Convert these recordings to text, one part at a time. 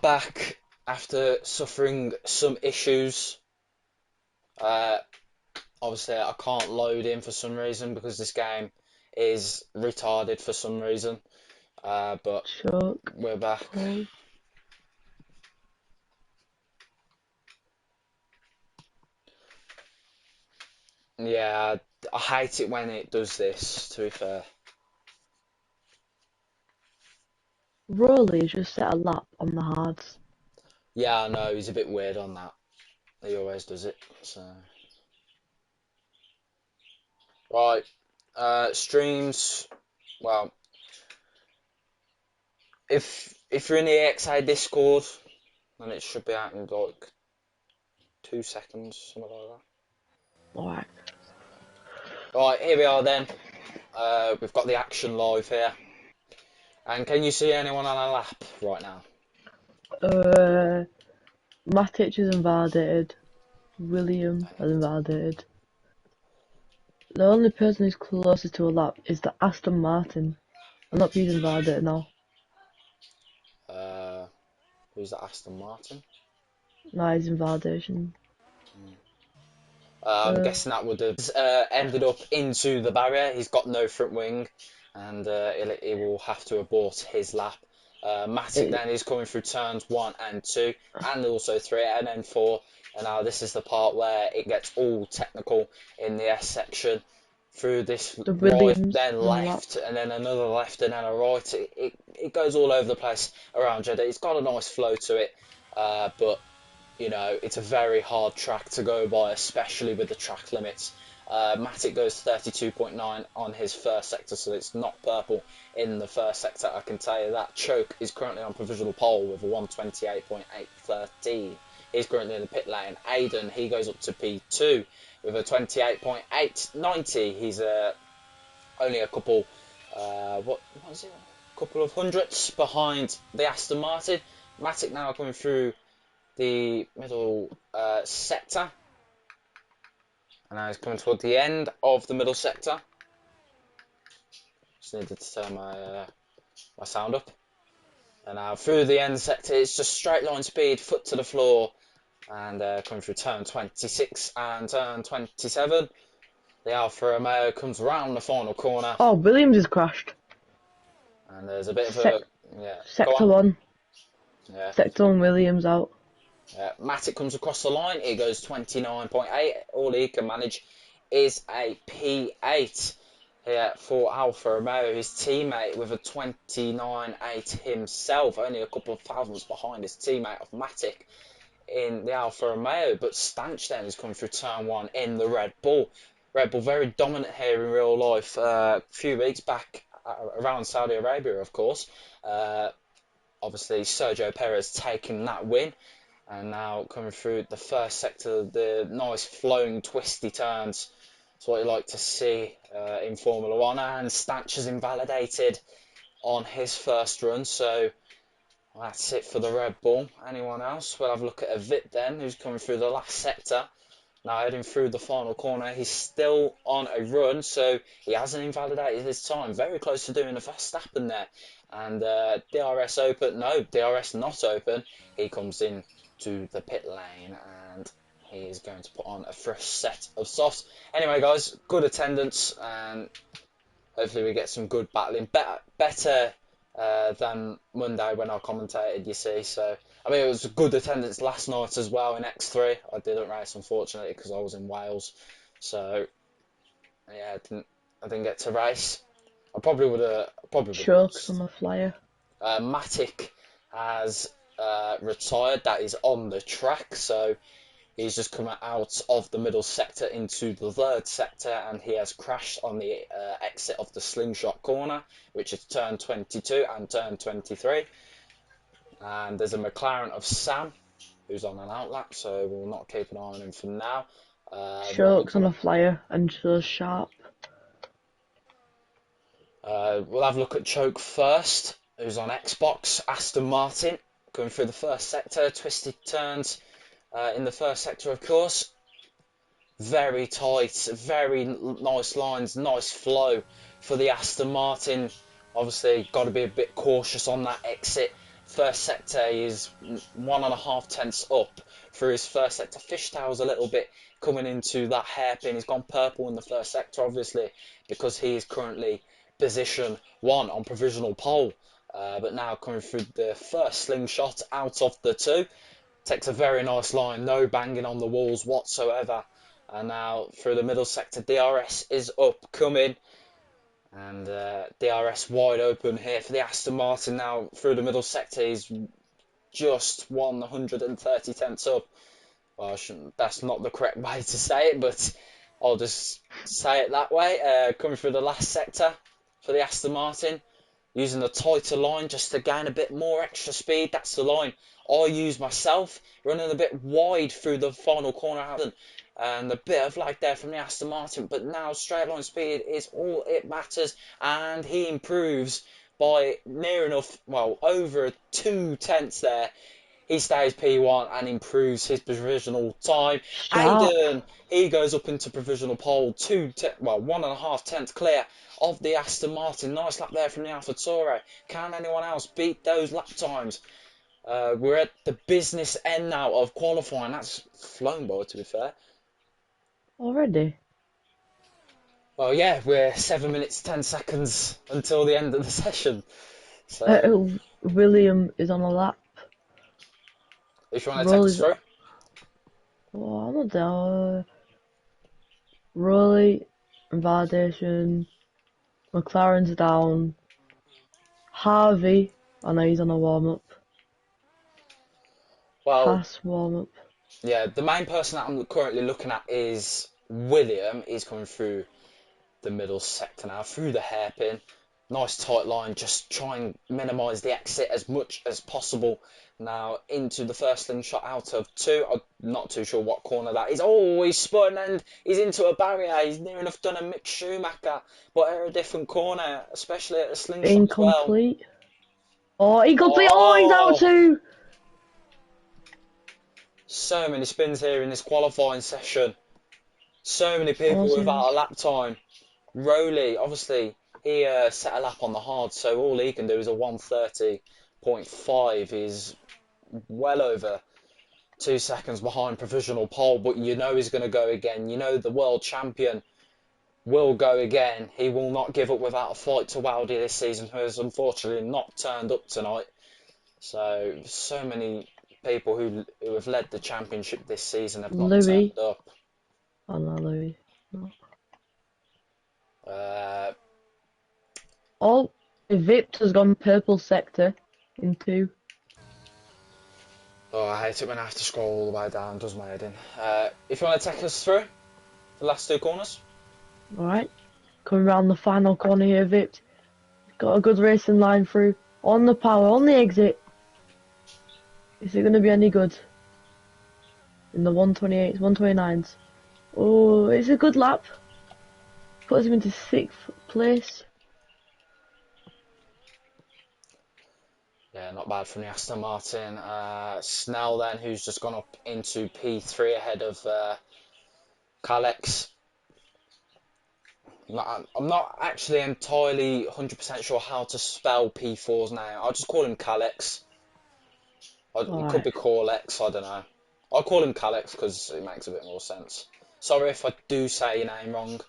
Back after suffering some issues. Uh, Obviously, I can't load in for some reason because this game is retarded for some reason. But Choke. we're back. Pull. Yeah, I hate it when it does this, to be fair. Rolly just set a lap on the hards. Yeah, I know, he's a bit weird on that. He always does it. So right, streams. Well, if you're in the ExA Discord, then it should be out in like 2 seconds, something like Alright. that. Right, here we are then. We've got the action live here. And can you see anyone on a lap right now? Matic is invalidated. William is invalidated. The only person who's closest to a lap is the Aston Martin. I'm not being invalidated now. Who's that? Aston Martin? No, he's invalidation. I'm guessing that would have ended up into the barrier. He's got no front wing, and he will have to abort his lap. Matic then is coming through turns 1 and 2, and also 3, and then 4. And now this is the part where it gets all technical in the S section. Through this The right, Williams then on the left, and then another left, and then a right. It goes all over the place around Jeddah. It's got a nice flow to it, but you know, it's a very hard track to go by, especially with the track limits. Matic goes 32.9 on his first sector, so it's not purple in the first sector, I can tell you that. Choke is currently on provisional pole with a 128.813. He's currently in the pit lane. Aiden, he goes up to P2 with a 28.890. He's only a couple, what is it? A couple of hundredths behind the Aston Martin. Matic now coming through the middle sector, and now he's coming toward the end of the middle sector. Just needed to turn my sound up. And now through the end sector, it's just straight line speed, foot to the floor, and coming through turn 26 and turn 27. The Alfa Romeo comes around the final corner. Oh, Williams has crashed. And there's a bit of a Sector 1. Yeah. Sector 1 Williams out. Matic comes across the line. He goes 29.8. All he can manage is a P8 here for Alfa Romeo. His teammate with a 29.8 himself, only a couple of thousandths behind his teammate of Matic in the Alfa Romeo. But Stanch then is coming through turn 1 in the Red Bull. Red Bull very dominant here in real life. A few weeks back around Saudi Arabia, of course. Obviously, Sergio Perez taking that win. And now coming through the first sector, the nice flowing twisty turns. That's what you like to see in Formula 1. And Stanch is invalidated on his first run. So that's it for the Red Bull. Anyone else? We'll have a look at a Vit then, who's coming through the last sector. Now heading through the final corner. He's still on a run, so he hasn't invalidated his time. Very close to doing a Verstappen there. And DRS open? No, DRS not open. He comes in to the pit lane, and he is going to put on a fresh set of softs. Anyway, guys, good attendance, and hopefully we get some good battling. Better than Monday when I commentated, you see. So, I mean, it was a good attendance last night as well in X3. I didn't race, unfortunately, because I was in Wales. So, yeah, I didn't get to race. I probably would have. Chokes on the flyer. Matic has retired. That is on the track, so he's just come out of the middle sector into the third sector, and he has crashed on the exit of the slingshot corner, which is turn 22 and turn 23. And there's a McLaren of Sam who's on an outlap, so we'll not keep an eye on him for now. Chokes on a flyer and so sharp. We'll have a look at Choke first, who's on Xbox. Aston Martin going through the first sector, twisted turns in the first sector, of course. Very tight, very nice lines, nice flow for the Aston Martin. Obviously, got to be a bit cautious on that exit First sector is 1.5 tenths up through his first sector. Fishtail's a little bit coming into that hairpin. He's gone purple in the first sector, obviously, because he is currently position 1 on provisional pole. But now coming through the first slingshot out of the 2. Takes a very nice line, no banging on the walls whatsoever. And now through the middle sector, DRS is up, coming. And DRS wide open here for the Aston Martin now through the middle sector. He's just 130 tenths up. Well, that's not the correct way to say it, but I'll just say it that way. Coming through the last sector for the Aston Martin, using a tighter line just to gain a bit more extra speed. That's the line I use myself, running a bit wide through the final corner, and a bit of lag there from the Aston Martin, but now straight line speed is all it matters, and he improves by near enough, well, over 2 tenths there. He stays P1 and improves his provisional time. Sharp. Aiden, he goes up into provisional pole, 1.5 tenths clear of the Aston Martin. Nice lap there from the AlphaTauri. Can anyone else beat those lap times? We're at the business end now of qualifying. That's flown by, to be fair. Already? Well, yeah, we're 7 minutes 10 seconds until the end of the session. So, William is on a lap. if you want to take us through. Oh, I'm not there. Rolly, validation. McLaren's down. Harvey, I know he's on a warm up. Well, Pass warm up. yeah, the main person that I'm currently looking at is William. He's coming through the middle sector now, through the hairpin. Nice tight line, just try and minimise the exit as much as possible. Now into the first slingshot out of 2. I'm not too sure what corner that is. Oh, he's spun and he's into a barrier. He's near enough done a Mick Schumacher, but at a different corner, especially at a slingshot Incomplete. as well. Oh, incomplete! Oh, he's out too! So many spins here in this qualifying session. So many people without a lap time. Rowley, obviously, he set a lap on the hard, so all he can do is a 1:30.5. He's well over 2 seconds behind provisional pole, but you know he's going to go again. You know the world champion will go again. He will not give up without a fight to Wildy this season, who has unfortunately not turned up tonight. So many people who have led the championship this season have not turned up. Oh no, Louis. No. Vipt has gone purple sector in 2. Oh, I hate it when I have to scroll all the way down, does my head in. If you want to take us through the last 2 corners. Alright, coming round the final corner here, Vipt. Got a good racing line through. On the power, on the exit. Is it going to be any good? In the 128s, 129s. Oh, it's a good lap. Puts him into 6th place. Yeah, not bad from the Aston Martin. Snell then, who's just gone up into P3 ahead of Kalex. I'm not actually entirely 100% sure how to spell P4's name. I'll just call him Kalex. It could be Corlex, I don't know. I'll call him Kalex because it makes a bit more sense. Sorry if I do say your name wrong.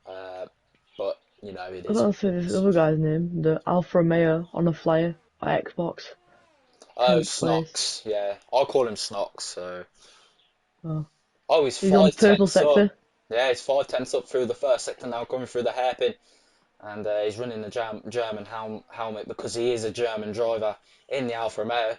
But, you know, it is. I don't say this other guy's name, the Alfa Romeo on a flyer by Xbox. Oh, Snox, yeah. I'll call him Snox, so. Oh, he's on 5 purple tenths sector. up. Yeah, he's 5 tenths up through the first sector now, coming through the hairpin. And he's running the German helmet because he is a German driver in the Alfa Romeo.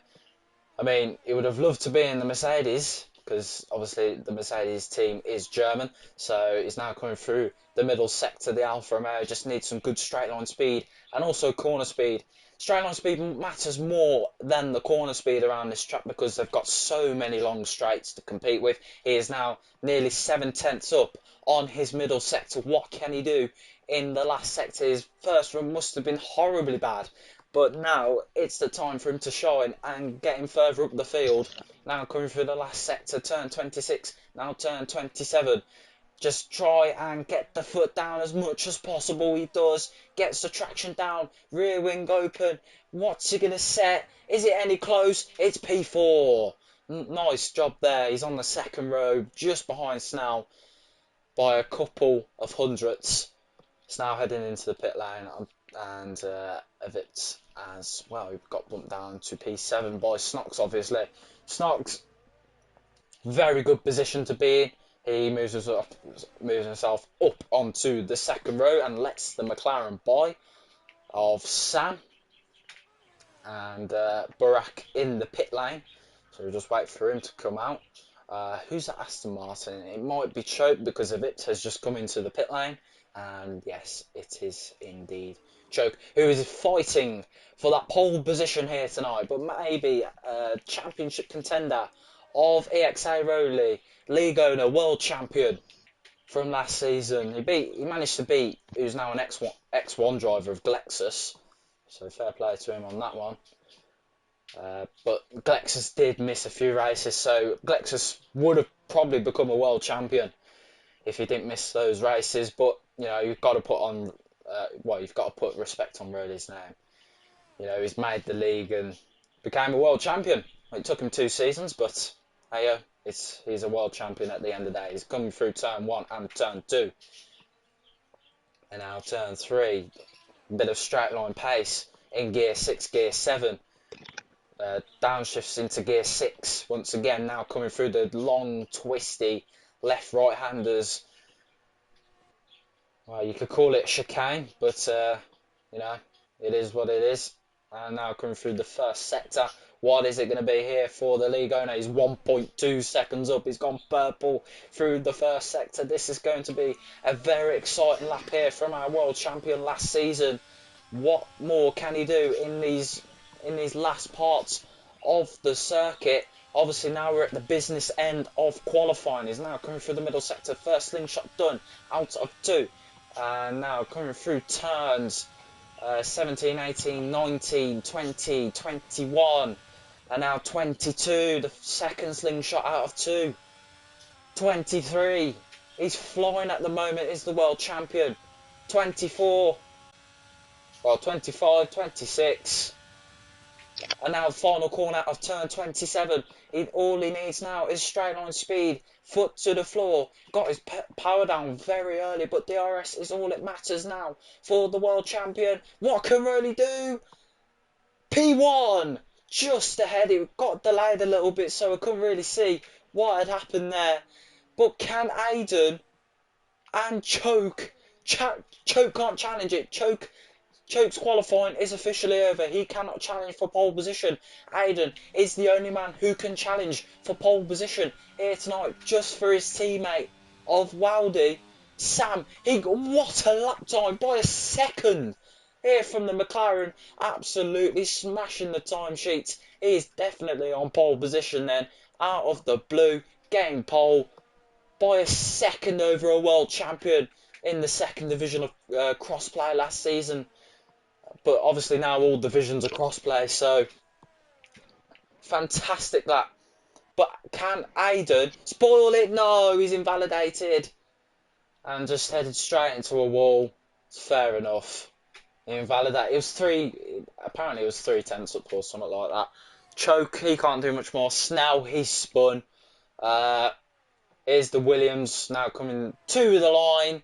I mean, he would have loved to be in the Mercedes because obviously the Mercedes team is German. So he's now coming through the middle sector. The Alfa Romeo just needs some good straight line speed and also corner speed. Straight line speed matters more than the corner speed around this track because they've got so many long straights to compete with. He is now nearly 7 tenths up on his middle sector. What can he do in the last sector? His first run must have been horribly bad. But now it's the time for him to shine and getting further up the field. Now coming through the last sector, turn 26, now turn 27. Just try and get the foot down as much as possible. He does. Gets the traction down. Rear wing open. What's he going to set? Is it any close? It's P4. Nice job there. He's on the second row, just behind Snell by a couple of hundredths. Snell heading into the pit lane, and of it as well. We've got bumped down to P7 by Snox, obviously. Snox, very good position to be in. He moves himself up onto the second row and lets the McLaren by of Sam and Barack in the pit lane. So we'll just wait for him to come out. Who's at Aston Martin? It might be Choke because of it has just come into the pit lane. And yes, it is indeed Choke, who is fighting for that pole position here tonight, but maybe a championship contender of ExA Rowley, league owner, world champion from last season. He managed to beat who's now an X1 driver of Glexus, so fair play to him on that one. But Glexus did miss a few races, so Glexus would have probably become a world champion if he didn't miss those races. But you know, you've got to put on, you've got to put respect on Rowley's name. You know, he's made the league and became a world champion. It took him 2 seasons, but hey, he's a world champion at the end of the day. He's coming through turn 1 and turn 2, and now turn 3. A bit of straight line pace in gear 6, gear 7. Downshifts into gear 6 once again, now coming through the long twisty left right handers. Well, you could call it chicane, but you know, it is what it is. And now coming through the first sector. What is it going to be here for the league owner? He's 1.2 seconds up. He's gone purple through the first sector. This is going to be a very exciting lap here from our world champion last season. What more can he do in these last parts of the circuit? Obviously now we're at the business end of qualifying. He's now coming through the middle sector. First slingshot done out of 2. And now coming through turns 17, 18, 19, 20, 21, and now 22. The second slingshot out of 2. 23. He's flying at the moment. Is the world champion. 24. Well, 25, 26. And now final corner out of turn 27. All he needs now is straight line speed. Foot to the floor. Got his power down very early, but DRS is all that matters now for the world champion. What can Rowley do? P1! Just ahead. It got delayed a little bit, so I couldn't really see what had happened there. But can Aiden and Choke can't challenge it. Choke's qualifying is officially over. He cannot challenge for pole position. Aiden is the only man who can challenge for pole position here tonight, just for his teammate of Wowdy, Sam. What a lap time by a second here from the McLaren. Absolutely smashing the timesheets. He is definitely on pole position then, out of the blue, getting pole by a second over a world champion in the second division of crossplay last season. But obviously now all divisions are crossplay, so fantastic that. But can Aiden spoil it? No, he's invalidated and just headed straight into a wall. It's fair enough. Invalidate. Apparently it was 3/10 up or something like that. Choke, he can't do much more. Snell, he's spun. Here's the Williams now coming to the line.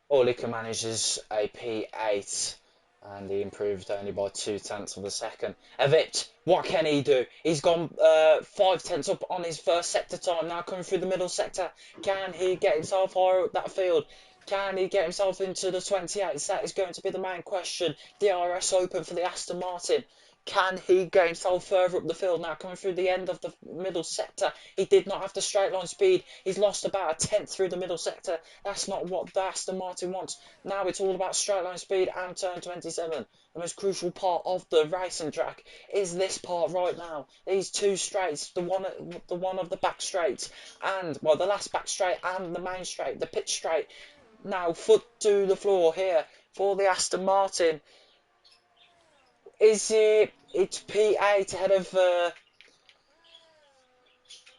All he can manage is a P8. And he improved only by 0.2 of a second. Evit, what can he do? He's gone 0.5 up on his first sector time. Now coming through the middle sector. Can he get himself higher up that field? Can he get himself into the 28s? That is going to be the main question. DRS open for the Aston Martin. Can he get himself further up the field? Now coming through the end of the middle sector. He did not have the straight line speed. He's lost about 1/10 through the middle sector. That's not what the Aston Martin wants. Now it's all about straight line speed and turn 27. The most crucial part of the racing track is this part right now. These 2 straights, the one of the back straights, and well, the last back straight and the main straight, the pit straight. Now foot to the floor here for the Aston Martin. It's P8 ahead of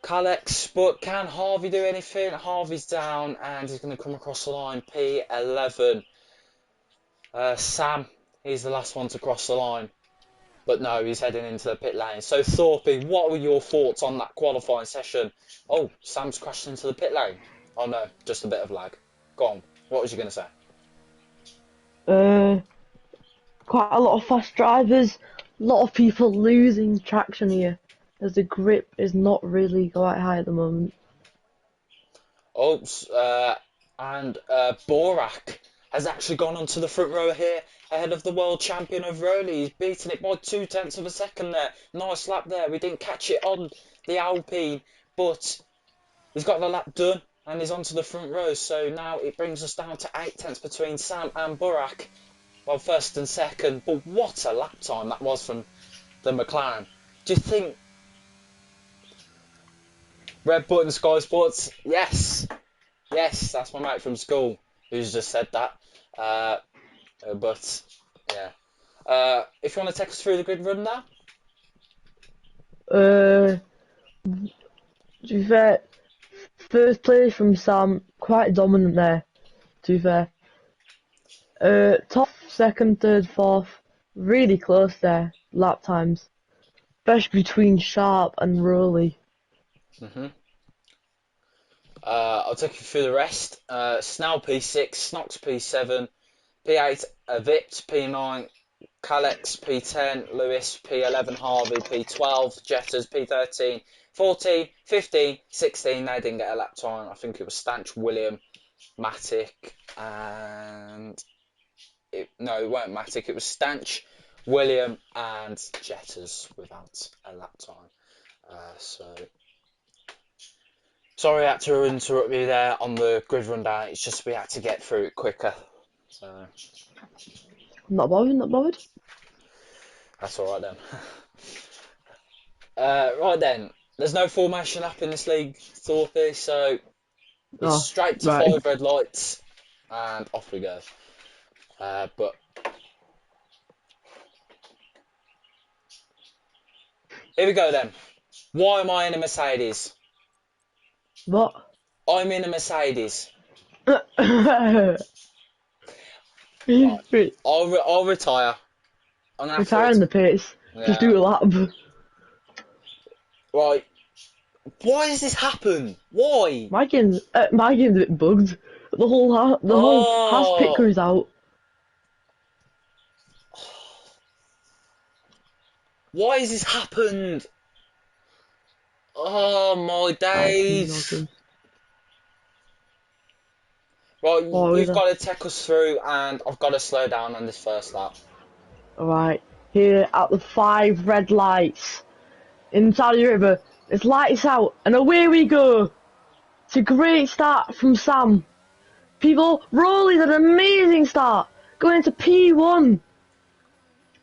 Kalex, but can Harvey do anything? Harvey's down and he's going to come across the line. P11. Sam, he's the last one to cross the line. But no, he's heading into the pit lane. So Thorpe, what were your thoughts on that qualifying session? Oh, Sam's crashed into the pit lane. Oh no, just a bit of lag. Go on, what was you going to say? Quite a lot of fast drivers, a lot of people losing traction here, as the grip is not really quite high at the moment. Oh, and Borak has actually gone onto the front row here ahead of the world champion of Rowley. He's beaten it by 0.2 of a second there. Nice lap there. We didn't catch it on the Alpine, but he's got the lap done and he's onto the front row. So now it brings us down to 0.8 between Sam and Borak. Well, first and second, but what a lap time that was from the McLaren. Do you think Red Button Sky Sports? Yes, that's my mate from school who's just said that. But yeah, if you want to take us through the grid run now. To be fair, first place from Sam, quite dominant there. To be fair, top, second, third, fourth, really close there. Lap times, especially between Sharp and Rowley. I'll take you through the rest. Snell P6, Snox P7, P8 Vipt, P9 Kalex, P10 Lewis, P11 Harvey, P12 Jetters, P13, 14, 15, 16. They didn't get a lap time. I think it was Stanch, William, Matic, and no, it weren't Matic. It was Stanch, William, and Jetters without a lap time. So. Sorry I had to interrupt you there on the grid rundown. It's just we had to get through it quicker. So Not bothered. that's alright then. Right then, there's no formation up in this league, Thorpe, so it's straight to 5 red lights and off we go. But here we go then. Why am I in a Mercedes? What? I'm in a Mercedes. Right. I'll retire. Retire in the pits. Yeah. Just do a lap. Right. Why has this happened? Why? My game's a bit bugged. The whole Haas pit crew's out. Why has this happened? Oh my days! Right, you've got to take us through, and I've got to slow down on this first lap. Alright, here at the 5 red lights in Saudi Arabia, it's lights out, and away we go! It's a great start from Sam. People, Rowley's an amazing start, going into P1.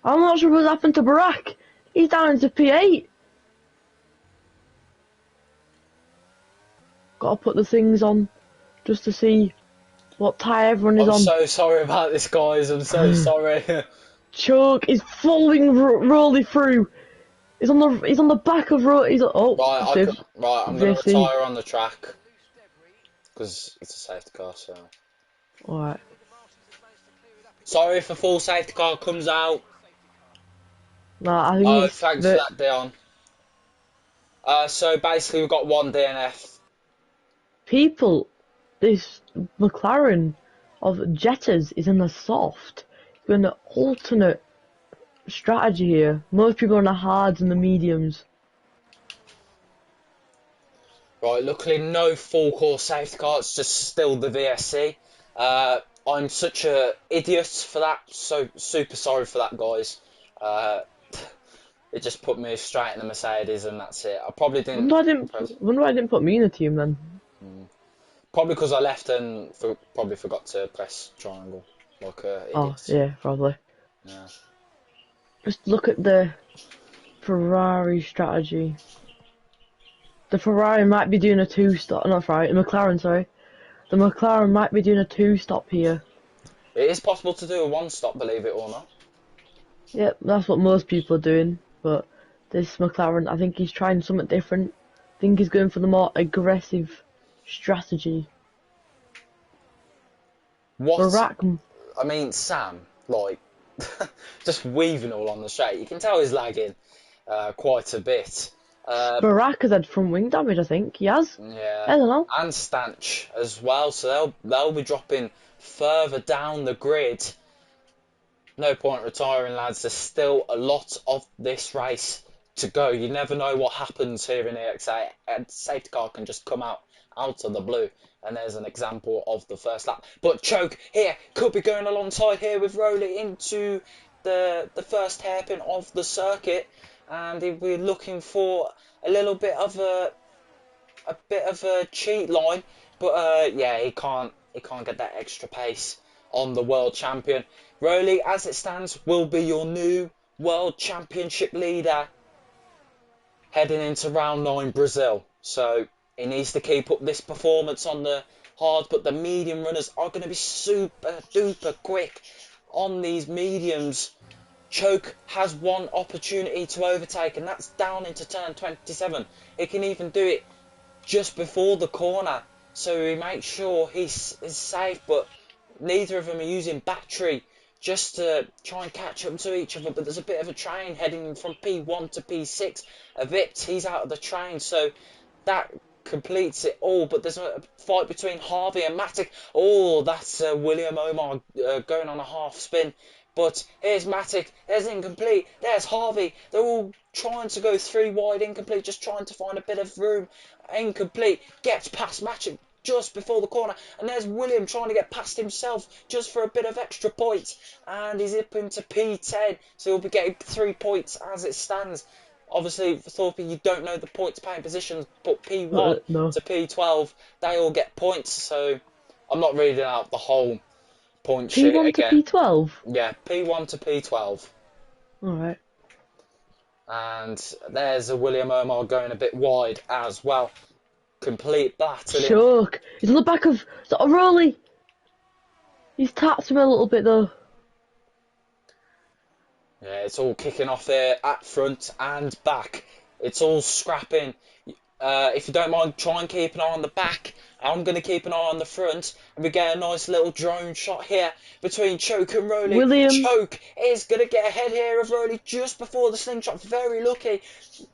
I'm not sure what's happened to Barack. He's down into P8. Gotta put the things on just to see what tyre everyone is on. I'm so sorry about this, guys. I'm so sorry. Choke is following Rowley through. He's on the back of Rowley. I'm gonna retire on the track because it's a safety car. So. Alright. Sorry if a full safety car comes out. Nah, I think thanks for that, Dion. So basically, we've got one DNF. People, this McLaren of Jetters is in the soft. We're in an alternate strategy here. Most people are in the hards and the mediums. Right, luckily no full course safety car, it's just still the VSC. I'm such a idiot for that, so super sorry for that, guys. It just put me straight in the Mercedes and that's it. I probably didn't... Wonder why I didn't put me in the team then. Probably because I left and probably forgot to press triangle. Like idiot. Oh, yeah, probably. Yeah. Just look at the Ferrari strategy. The Ferrari might be doing a 2-stop, not Ferrari, the McLaren, sorry. The McLaren might be doing a 2-stop here. It is possible to do a 1-stop, believe it or not. Yep, that's what most people are doing, but this McLaren, I think he's trying something different. I think he's going for the more aggressive strategy. What? Barack, I mean, Sam, like, just weaving all on the straight. You can tell he's lagging quite a bit. Barack has had front wing damage, I think. He has. Yeah, I don't know. and Stanch as well. So they'll be dropping further down the grid. No point retiring, lads. There's still a lot of this race to go. You never know what happens here in ExA. A safety car can just come out of the blue. And there's an example of the first lap. But Choke here could be going alongside here with Rowley into the first hairpin of the circuit. And he'll be looking for a little bit of a cheat line. But yeah, he can't get that extra pace on the world champion. Rowley, as it stands, will be your new world championship leader heading into round 9 Brazil. So he needs to keep up this performance on the hard, but the medium runners are going to be super duper quick on these mediums. Choke has one opportunity to overtake, and that's down into turn 27. He can even do it just before the corner, so he makes sure he's safe, but neither of them are using battery just to try and catch up to each other. But there's a bit of a train heading from P1 to P6. Vips, he's out of the train, so that completes it all. But there's a fight between Harvey and Matic. Oh, that's William Omar going on a half spin. But here's Matic, there's Incomplete, there's Harvey. They're all trying to go 3 wide, Incomplete just trying to find a bit of room. Incomplete gets past Matic just before the corner, and there's William trying to get past himself just for a bit of extra points, and he's up into P10, so he'll be getting 3 points as it stands. Obviously, for Thorpe, you don't know the points paying positions, but P1 No. to P12, they all get points, so I'm not reading out the whole point sheet P1 to again. P12? Yeah, P1 to P12. Alright. And there's a William Omar going a bit wide as well. Complete battle. Choke. He's on the back of Rowley. He's tapped him a little bit though. Yeah, it's all kicking off here at front and back. It's all scrapping. If you don't mind, try and keep an eye on the back. I'm going to keep an eye on the front. And we get a nice little drone shot here between Choke and Rowley. William. Choke is going to get ahead here of Rowley just before the slingshot. Very lucky.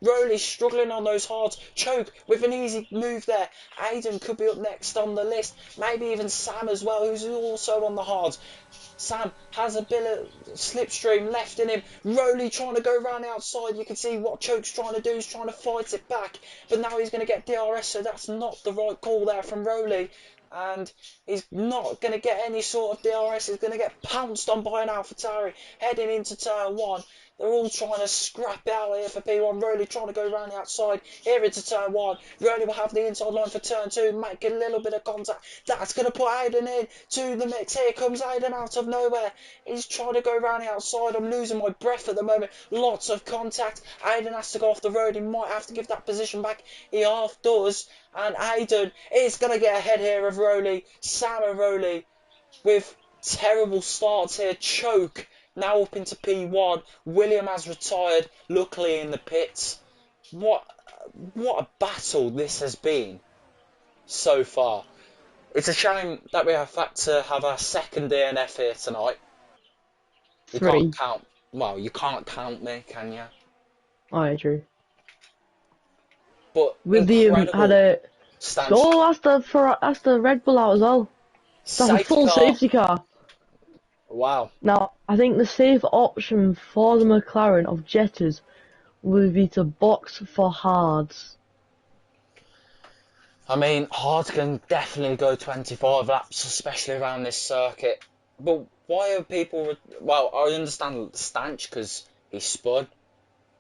Rowley struggling on those hards. Choke with an easy move there. Aiden could be up next on the list. Maybe even Sam as well, who's also on the hards. Sam has a bit of slipstream left in him. Rowley trying to go around the outside. You can see what Choke's trying to do. He's trying to fight it back. But now he's going to get DRS, so that's not the right call there from Rowley. And he's not going to get any sort of DRS. He's going to get pounced on by an AlphaTauri heading into turn 1. They're all trying to scrap out here for P1. Rowley trying to go around the outside here into turn 1. Rowley will have the inside line for turn 2, make a little bit of contact. That's going to put Aiden in to the mix. Here comes Aiden out of nowhere. He's trying to go around the outside. I'm losing my breath at the moment. Lots of contact. Aiden has to go off the road. He might have to give that position back. He half does. And Aiden is going to get ahead here of Rowley. Sam and Rowley with terrible starts here. Choke now up into P1. William has retired, luckily in the pits. What a battle this has been so far. It's a shame that we have had to have our second DNF here tonight. You 3. can't count. Well, you can't count me, can you? Alright, true. But William had a stanch. Oh, that's the Red Bull out as well. That's a full safety car. Wow. Now, I think the safe option for the McLaren of Jetters would be to box for hards. I mean, hard can definitely go 25 laps, especially around this circuit. But why are people... Well, I understand Stanch because he spun.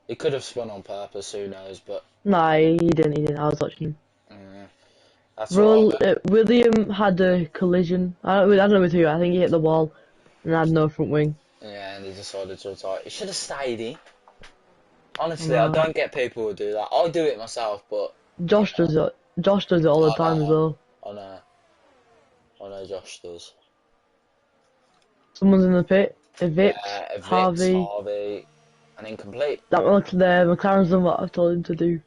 He could have spun on purpose, who knows, but... Nah, he didn't. I was watching. That's William had a collision. I don't know with who. I think he hit the wall and had no front wing. Yeah, and he decided to retire. He should have stayed in. Honestly, I don't get people who do that. I do it myself, but... Josh does it. Josh does it all the time as well. I know Josh does. Someone's in the pit. A Vips, Vips, Harvey. and Incomplete. That McLaren's done what I've told him to do.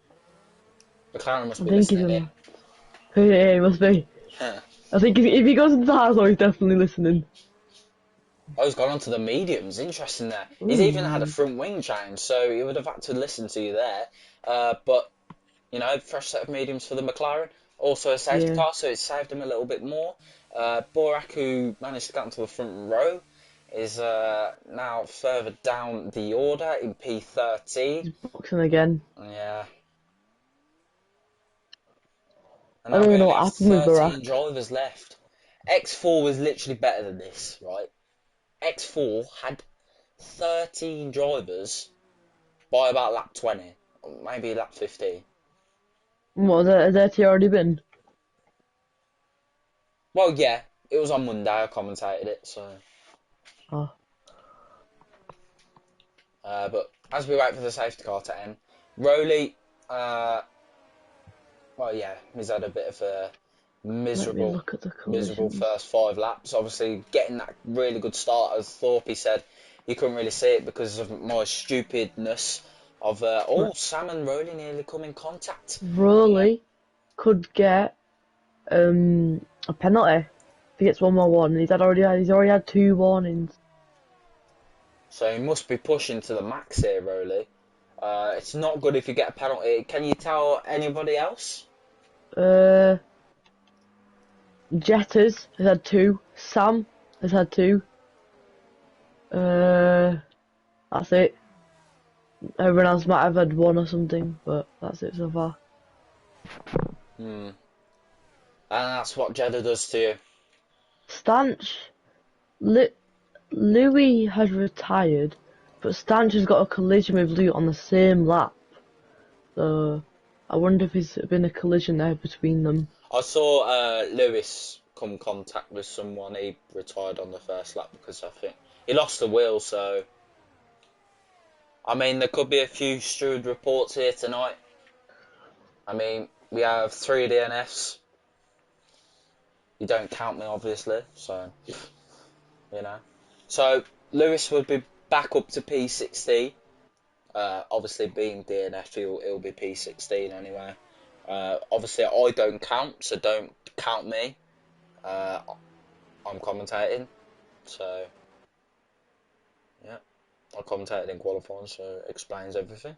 McLaren must I be think he's listening in. Yeah, he must be. in. I think if he goes into the house, he's definitely listening. Oh, he's gone on to the mediums. Interesting there. He's even had a Ooh. front wing change, so he would have had to listen to you there. But, you know, fresh set of mediums for the McLaren. Also a safety Yeah. car, so it saved him a little bit more. Borak, who managed to get onto the front row, is now further down the order in P13. He's boxing again. Yeah. And I now don't we even know only what have happened with 13 Barack. drivers left. X4 was literally better than this, right? X4 had 13 drivers by about lap 20, maybe lap 15. What, has that already been? Well, yeah, it was on Monday, I commentated it, so. Oh. But as we wait for the safety car to end, Rowley, well, yeah, he's had a bit of a Let me miserable, look at the miserable collisions. first 5 laps. Obviously, getting that really good start, as Thorpe said, you couldn't really see it because of my stupidness of, Sam and Rowley nearly come in contact. Rowley could get a penalty if he gets one more warning. He's already had 2 warnings. So he must be pushing to the max here, Rowley. It's not good if you get a penalty. Can you tell anybody else? Jetters has had 2. Sam has had 2. That's it. Everyone else might have had 1 or something, but that's it so far. And that's what Jeddah does to you. Stanch, Louis has retired, but Stanch has got a collision with Lou on the same lap. So I wonder if there's been a collision there between them. I saw Lewis come contact with someone. He retired on the first lap because I think he lost the wheel. So, I mean, there could be a few steward reports here tonight. I mean, we have 3 DNFs. You don't count me, obviously. So, you know. So, Lewis would be back up to P16. Obviously, being DNF, he'll be P16 anyway. Obviously, I don't count, so don't count me. I'm commentating, so yeah, I commentated in qualifying, so it explains everything.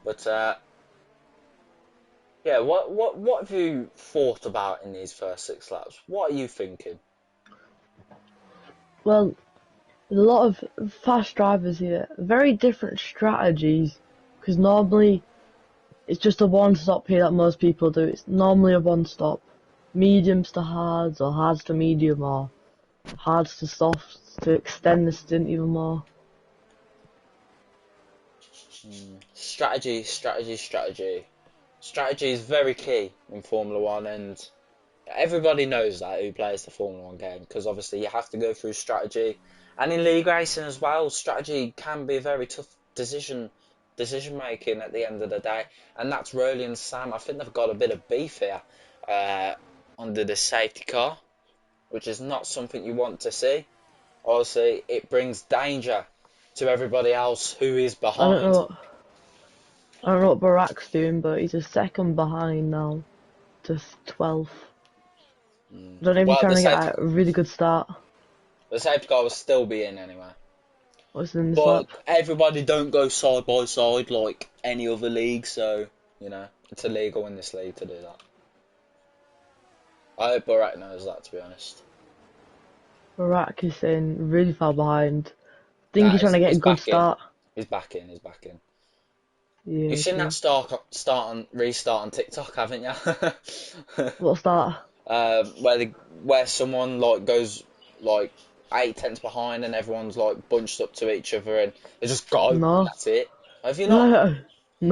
But yeah, what have you thought about in these first 6 laps? What are you thinking? Well, there's a lot of fast drivers here. Very different strategies, because normally it's just a one-stop here that most people do. It's normally a one-stop. Mediums to hards, or hards to medium, or hards to softs to extend the stint even more. Strategy is very key in Formula One, and everybody knows that who plays the Formula One game, because obviously you have to go through strategy, and in league racing as well, strategy can be a very tough decision making at the end of the day, and that's Rowley and Sam. I think they've got a bit of beef here under the safety car, which is not something you want to see. Obviously, it brings danger to everybody else who is I don't behind. know. I don't know what Barack's doing, but he's a second behind now to 12th. I don't know if he's Well, trying to get a really good start. the safety car will still be in anyway. What's in this But lap? everybody don't go side by side like any other league, so, you know, it's illegal in this league to do that. I hope Barack knows that, to be honest. Barack is saying really far behind. I think he's trying to get a good start. He's back in. Yeah, You've seen true. that restart on TikTok, haven't you? What's that? Where someone like goes like 8 tenths behind and everyone's like bunched up to each other and they just go. No. That's it. Have you not? No.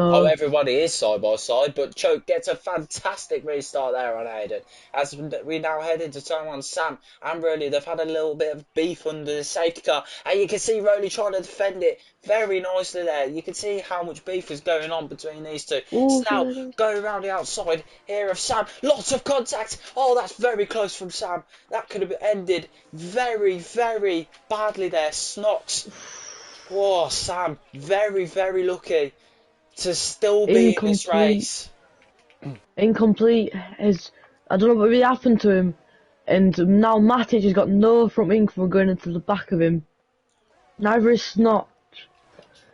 Oh, No. everybody is side by side, but Choke gets a fantastic restart there on Aiden. As we now head into turn one, Sam and Rowley, they've had a little bit of beef under the safety car, and you can see Rowley trying to defend it very nicely there. You can see how much beef is going on between these two. Oh, Snell go around the outside here of Sam. Lots of contact. Oh, that's very close from Sam. That could have ended very, very badly there. Snox. Oh, Sam, very, very lucky to still be in this incomplete. race. Incomplete. I don't know what really happened to him. And now Matic has got no front wing from going into the back of him. Neither is Snot.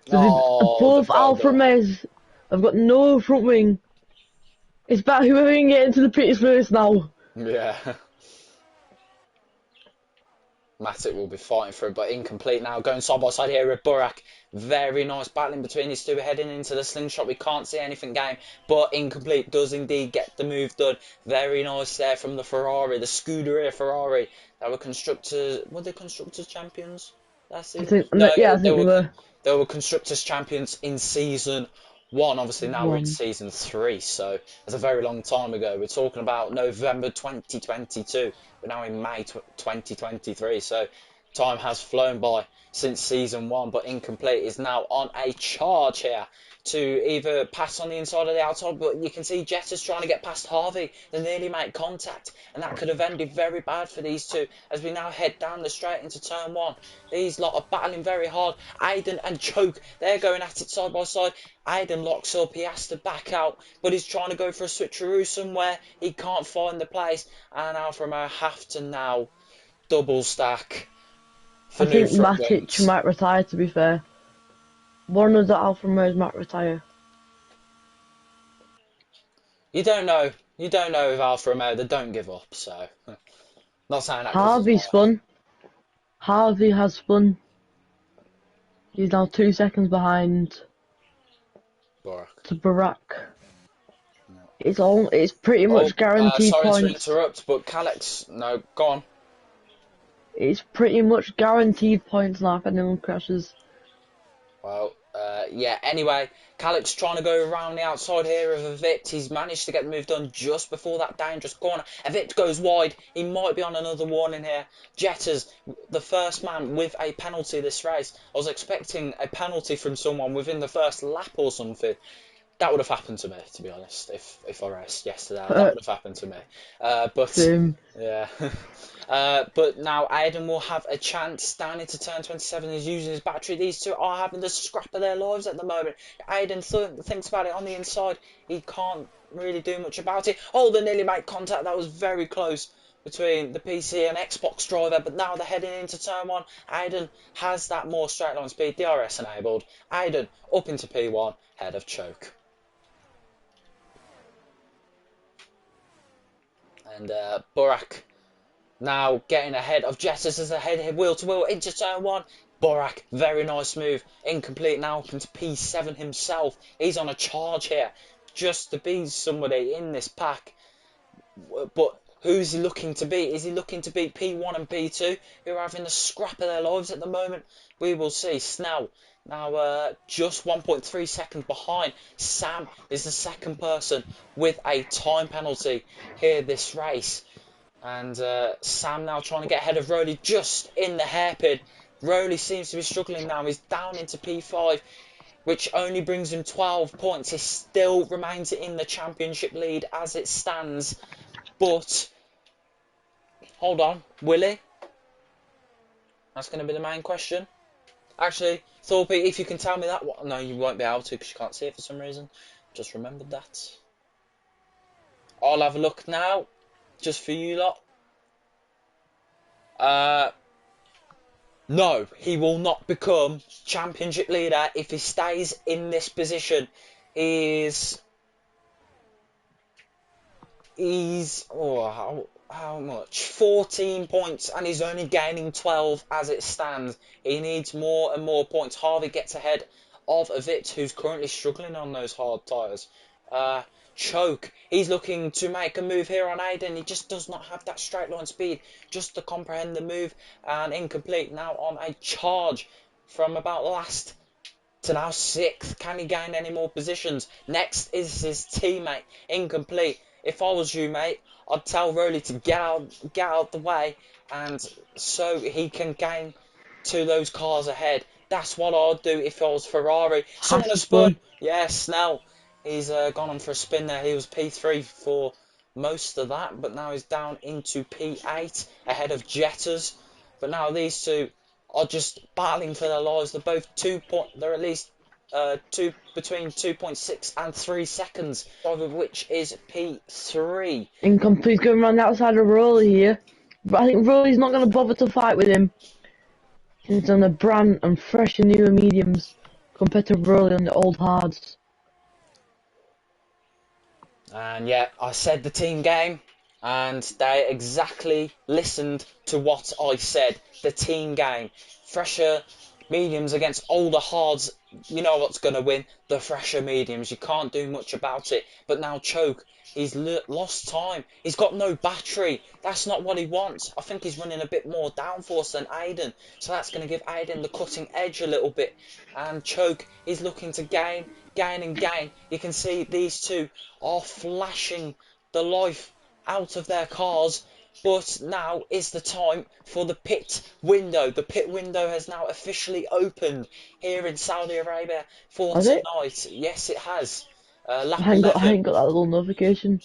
So Oh, both they've got to Alfa go. Romeos have got no front wing. It's about whoever can get into the pits first now. Yeah. Matic will be fighting for it, but incomplete now. Going side by side here with Burak. Very nice battling between these two. Heading into the slingshot. We can't see anything game, but incomplete does indeed get the move done. Very nice there from the Ferrari, the Scuderia Ferrari. They were constructors. Were they constructors champions last I season? think, No, yeah, I they think they were. were They were constructors champions in season one. Obviously, now we're in one. season three, so it's a very long time ago. We're talking about November 2022. We're now in May 2023, so time has flown by since season one. But incomplete is now on a charge here to either pass on the inside or the outside, but you can see Jetta's trying to get past Harvey. They nearly make contact, and that could have ended very bad for these two as we now head down the straight into turn one. These lot are battling very hard. Aiden and Choke, they're going at it side by side. Aiden locks up, he has to back out, but he's trying to go for a switcheroo somewhere. He can't find the place, and Alfa Romeo have to now double stack for I new think front Matic wings. might retire, to be fair. One of the Alfa Romeos might retire. You don't know. You don't know with Alfa Romeo, they don't give up, so not saying that because it's Harvey my spun. Harvey has spun. He's now 2 seconds behind Barack. to Barack. It's pretty Oh, much guaranteed sorry to points. interrupt, but Calix, no, go on. It's pretty much guaranteed points now if anyone crashes. Well, yeah, anyway, Calix trying to go around the outside here of Avit. He's managed to get the move done just before that dangerous corner. Avit goes wide. He might be on another warning here. Jetters, the first man with a penalty this race. I was expecting a penalty from someone within the first lap or something. That would have happened to me, to be honest, if I raced yesterday. That would have happened to me. But, Same. yeah. But now Aiden will have a chance down into turn 27. He's using his battery. These two are having the scrap of their lives at the moment. Aiden thinks about it on the inside. He can't really do much about it. Oh, they nearly made contact. That was very close between the PC and Xbox driver. But now they're heading into turn one. Aiden has that more straight line speed. DRS enabled. Aiden up into P1, head of choke. And Burak now getting ahead of Jettis as they head wheel to wheel into turn one. Burak, very nice move. Incomplete now up into P7 himself. He's on a charge here just to be somebody in this pack. But who's he looking to beat? Is he looking to beat P1 and P2 who are having the scrap of their lives at the moment? We will see. Snell now just 1.3 seconds behind. Sam is the second person with a time penalty here this race. And Sam now trying to get ahead of Rowley just in the hairpin. Rowley seems to be struggling now. He's down into P5, which only brings him 12 points. He still remains in the championship lead as it stands. But, hold on, will he? That's going to be the main question. Actually, Thorpe, if you can tell me that... No, you won't be able to because you can't see it for some reason. Just remembered that. I'll have a look now, just for you lot. No, he will not become championship leader if he stays in this position. He's how much? 14 points, and he's only gaining 12 as it stands. He needs more and more points. Harvey gets ahead of Avit, who's currently struggling on those hard tyres. Choke, he's looking to make a move here on Aiden. He just does not have that straight line speed just to comprehend the move. And incomplete now on a charge from about last to now 6th. Can he gain any more positions? Next is his teammate, incomplete. If I was you, mate, I'd tell Rowley to get out the way, and so he can gain to those cars ahead. That's what I'd do if I was Ferrari. Someone Has has to spun. spun. Yeah, Snell. He's gone on for a spin there. He was P3 for most of that, but now he's down into P8 ahead of Jetters. But now these two are just battling for their lives. They're both they're at least between 2.6 and 3 seconds, of which is P3. Incomplete, going around the outside of Rowley here. But I think Rowley's not going to bother to fight with him. He's on the brand and fresh and newer mediums compared to Rowley on the old hards. And yeah, I said the team game, and they exactly listened to what I said. The team game. Fresher mediums against older hards. You know what's going to win? The fresher mediums. You can't do much about it. But now Choke, he's lost time. He's got no battery. That's not what he wants. I think he's running a bit more downforce than Aiden. So that's going to give Aiden the cutting edge a little bit. And Choke, he's looking to gain. You can see these two are flashing the life out of their cars. But now is the time for the pit window. The pit window has now officially opened here in Saudi Arabia for Has it? tonight. Yes, it has. Lap I 11. ain't got that little notification.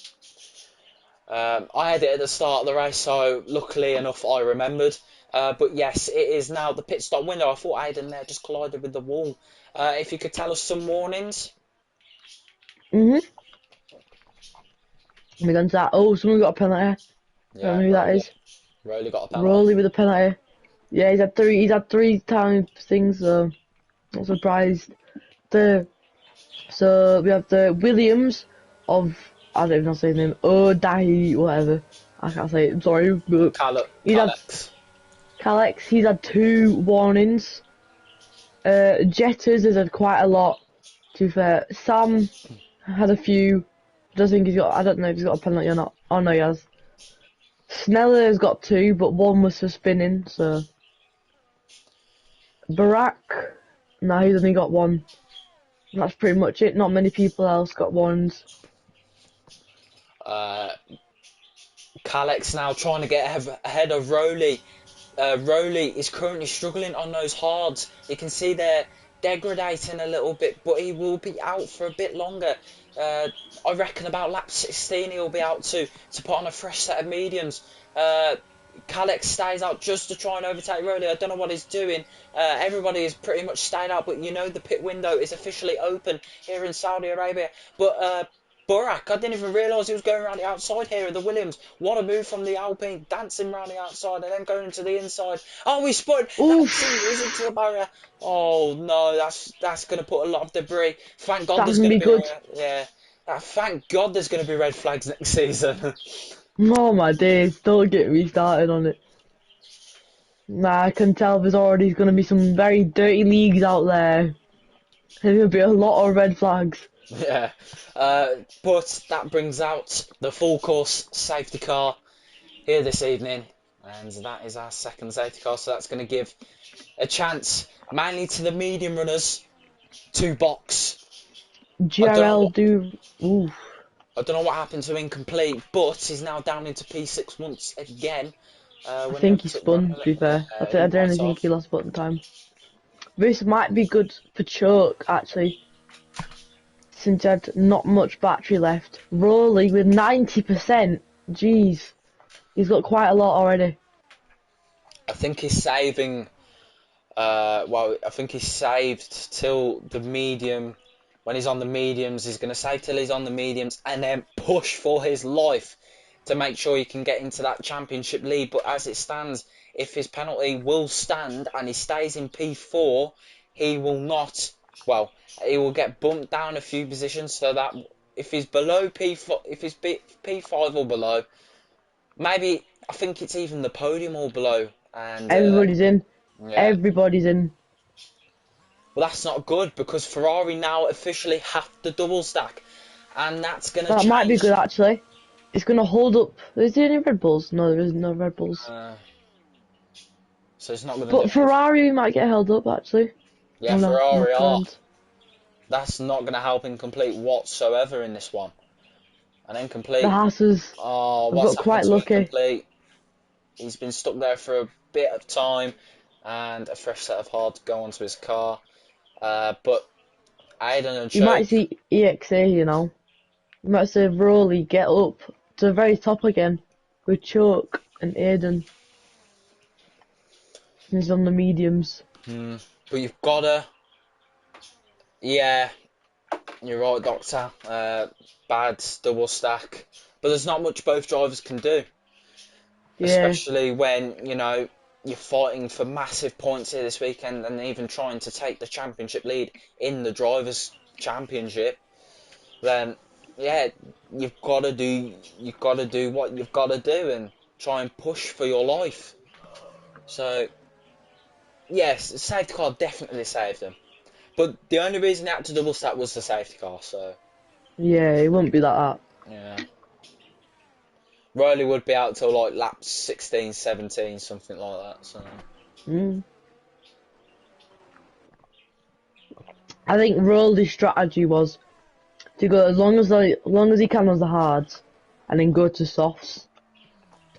I had it at the start of the race, so luckily enough I remembered. But yes, it is now the pit stop window. I thought Aiden there just collided with the wall. If you could tell us some warnings. We're going to that. Oh, someone got a penalty. I don't know who that is. Rowley got a penalty. Rowley with a penalty. Yeah, he's had three times things, so not surprised. So we have the Williams of, I don't even know how to say his name, Dahi, whatever. I can't say it, I'm sorry. But Calex, he's had 2 warnings. Jetters has had quite a lot, to be fair. Sam had a few. I don't know if he's got a penalty or not. Oh no, he has. Sneller has got 2, but 1 was for spinning, so. Barack, no, he's only got 1. And that's pretty much it. Not many people else got 1s. Calex now trying to get ahead of Rowley. Rowley is currently struggling on those hards. You can see they're degrading a little bit, but he will be out for a bit longer. I reckon about lap 16 he'll be out to put on a fresh set of mediums. Calex stays out just to try and overtake Rowley. I don't know what he's doing. Everybody is pretty much stayed out, but you know the pit window is officially open here in Saudi Arabia. But Burak, I didn't even realise he was going around the outside here of the Williams. What a move from the Alpine, dancing around the outside and then going to the inside. Oh, he spun. That's into the barrier. Oh no, that's going to put a lot of debris. Thank God there's going to be good. Thank God there's going to be red flags next season. Oh my days, don't get me started on it. Nah, I can tell there's already going to be some very dirty leagues out there. There'll be a lot of red flags. Yeah, but that brings out the full course safety car here this evening, and that is our second safety car, so that's going to give a chance mainly to the medium runners to box. GRL I don't know what happened to Incomplete, but he's now down into P6 once again. I think he spun, to be fair. I don't really think he lost button time. This might be good for Choke, actually. Since he had not much battery left. Rowley with 90%. Jeez. He's got quite a lot already. I think he's saving... I think he's saved till the medium. When he's on the mediums, he's going to save till he's on the mediums and then push for his life to make sure he can get into that championship lead. But as it stands, if his penalty will stand and he stays in P4, he will not... Well, he will get bumped down a few positions so that if he's below P4, if he's P5 or below, maybe I think it's even the podium or below. And everybody's in. Yeah. Everybody's in. Well, that's not good because Ferrari now officially have to double stack, and that's going to That change. might be good actually. It's going to hold up. Is there any Red Bulls? No, there is no Red Bulls. So it's not going to. But Ferrari might get held up actually. Yeah, Ferrari are. That's not going to help him complete whatsoever in this one. And then The complete. Haas's Oh, have what's got happened quite to him lucky. complete? He's been stuck there for a bit of time, and a fresh set of hard to go onto his car. But Aiden and You might Choke. see ExA, you know. You might say Rolly get up to the very top again with Choke and Aiden. He's on the mediums. But you've got to. Yeah, you're right, Doctor. Bad double stack. But there's not much both drivers can do. Yeah, Especially when, you're fighting for massive points here this weekend and even trying to take the championship lead in the Drivers' Championship. Then, yeah, you've got to do what you've got to do and try and push for your life. So, yes, the safety car definitely saved them. But the only reason they had to double stack was the safety car, so, yeah, it won't be like that. yeah. Riley would be out till like laps 16, 17, something like that, so. Mm. I think Rolly's strategy was to go as long as he can on the hards, and then go to softs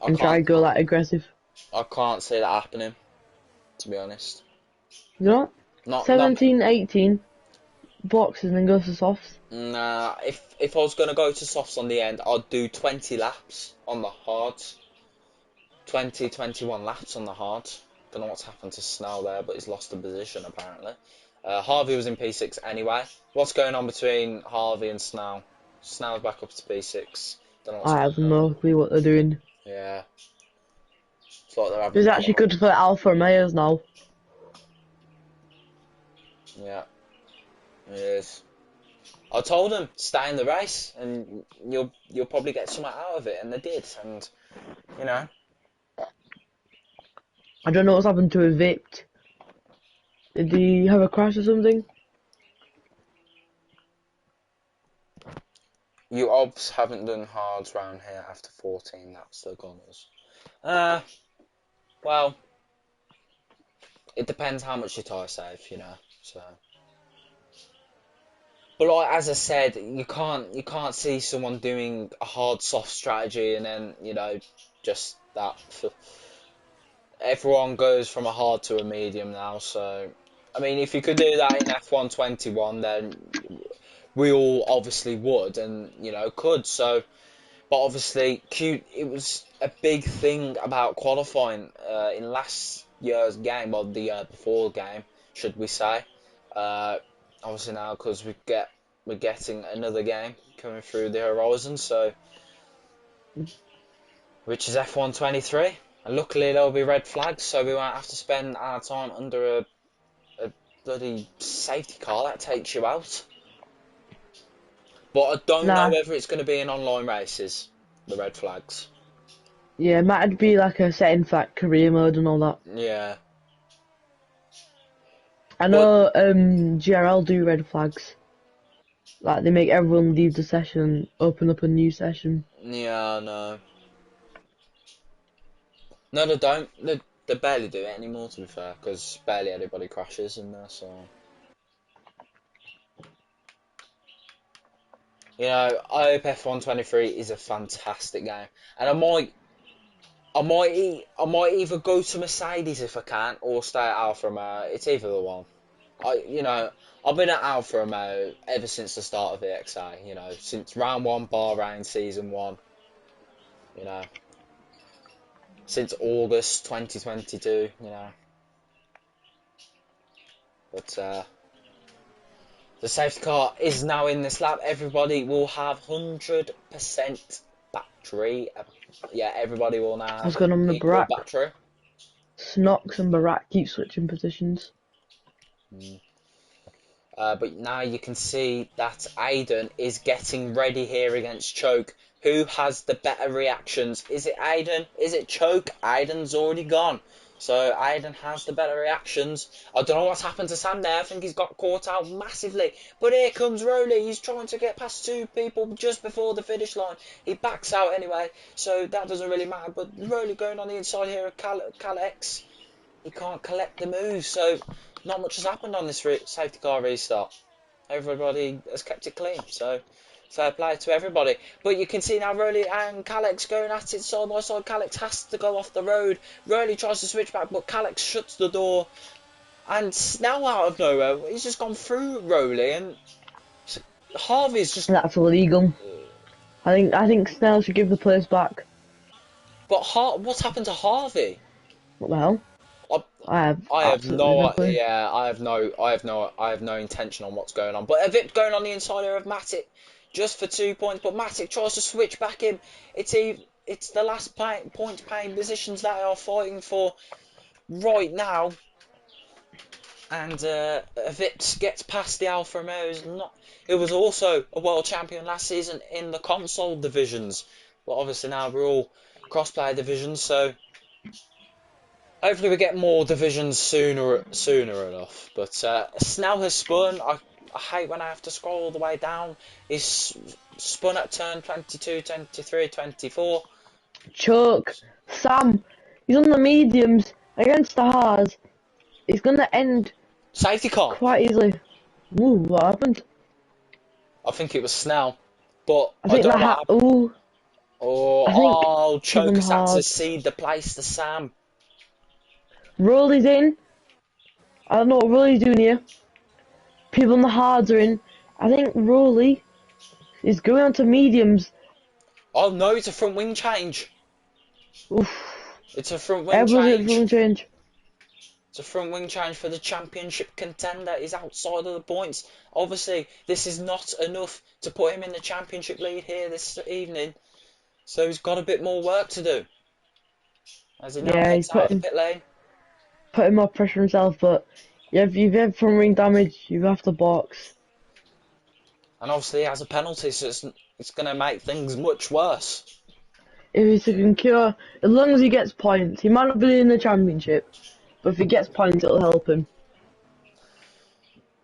I and try can't, to go like aggressive. I can't see that happening, to be honest. You know, Not 17, 18 boxes and then go to softs. Nah, if I was going to go to softs on the end, I'd do 20 laps on the hards. 20, 21 laps on the hards. Don't know what's happened to Snell there, but he's lost a position apparently. Harvey was in P6 anyway. What's going on between Harvey and Snell? Snell's back up to P6. Don't know what's I going have on. no clue what they're doing. Yeah. It's like they're having It's a actually quarrel. good for Alfa Romeos now. Yeah, it is. I told them, stay in the race and you'll probably get something out of it, and they did, and you know. I don't know what's happened to Evict. Did he have a crash or something? You obs haven't done hards round here after 14 laps, the Gunners. Well, it depends how much your tyre save, so. But like, as I said, you can't see someone doing a hard soft strategy and then, just that. Everyone goes from a hard to a medium now, so. I mean, if you could do that in F121, then we all obviously would and, could, so. But obviously, it was a big thing about qualifying in last year's game, or the year before game, should we say. Obviously now, because we're getting another game coming through the horizon, so which is F123. And luckily there'll be red flags, so we won't have to spend our time under a bloody safety car that takes you out. But I don't know Nah. whether it's going to be in online races, the red flags. Yeah, it might be like a setting for like career mode and all that. Yeah. I But know GRL do red flags. Like they make everyone leave the session and open up a new session. yeah, no. No, they don't. They barely do it anymore, to be fair, because barely anybody crashes in there, so. I hope F123 is a fantastic game. And I might either go to Mercedes if I can, or stay at Alfa Romeo. It's either the one. I've been at Alfa Romeo ever since the start of the ExA, since round one, Bahrain, season one, you know, since August 2022. But, the safety car is now in this lap. Everybody will have 100% battery. Yeah, everybody will now What's have going on with equal Barak? battery. Snox and Barak keep switching positions. But now you can see that Aiden is getting ready here against Choke. Who has the better reactions? Is it Aiden? Is it Choke? Aiden's already gone. So Aiden has the better reactions. I don't know what's happened to Sam there. I think he's got caught out massively. But here comes Rowley. He's trying to get past two people just before the finish line. He backs out anyway, so that doesn't really matter. But Rowley going on the inside here of Calex. He can't collect the move, so not much has happened on this safety car restart. Everybody has kept it clean, so fair play to everybody. But you can see now Rowley and Calix going at it side by side. Calix has to go off the road. Rowley tries to switch back, but Calix shuts the door. And Snell out of nowhere, he's just gone through Rowley, and Harvey's just. That's illegal. I think Snell should give the place back. But what's happened to Harvey? What the hell? I, I have I have absolutely no clue. yeah, I have no intention on what's going on. But a VIP going on the inside here of Matic, just for 2 points. But Matic tries to switch back in. It's the last point paying positions that they are fighting for right now. And Vips gets past the Alfa Romeos. It was also a world champion last season in the console divisions, but obviously now we're all cross-player divisions. So hopefully we get more divisions sooner enough. But Snell has spun. I hate when I have to scroll all the way down. He's spun at turn 22, 23, 24. Choke. Sam, he's on the mediums against the hards. He's going to end Safety car. quite easily. Ooh, what happened? I think it was Snell, but I think don't know what happened. ooh. Oh, Choke has had to hard. cede the place to Sam. Rowley's in. I don't know what Rowley's doing here. People on the hards are in. I think Rowley is going on to mediums. Oh no, it's a front wing change. Oof. It's a front wing Everybody's change. change. It's a front wing change for the championship contender. He's outside of the points. Obviously, this is not enough to put him in the championship lead here this evening. So he's got a bit more work to do. As he now heads out of the pit lane. Putting more pressure on himself, but if you've had front wing damage, you have to box. And obviously he has a penalty, so it's going to make things much worse. If he's to cure, as long as he gets points, he might not be in the championship, but if he gets points, it'll help him.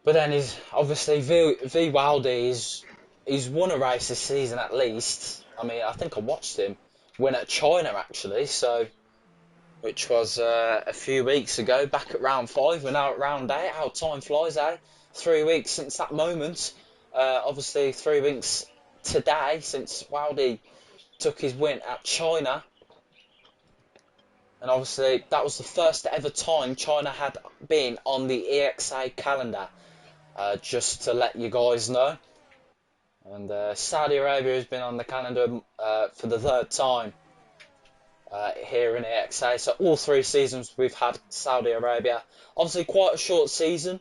But then he's obviously V Wildy. He's won a race this season at least. I mean, I think I watched him win at China actually, so which was a few weeks ago, back at round 5. We're now at round 8. How time flies, eh? 3 weeks since that moment. Obviously, 3 weeks today since Wildy took his win at China. And obviously, that was the first ever time China had been on the ExA calendar. Just to let you guys know. And Saudi Arabia has been on the calendar for the 3rd time here in ExA. So all 3 seasons we've had Saudi Arabia. Obviously, quite a short season.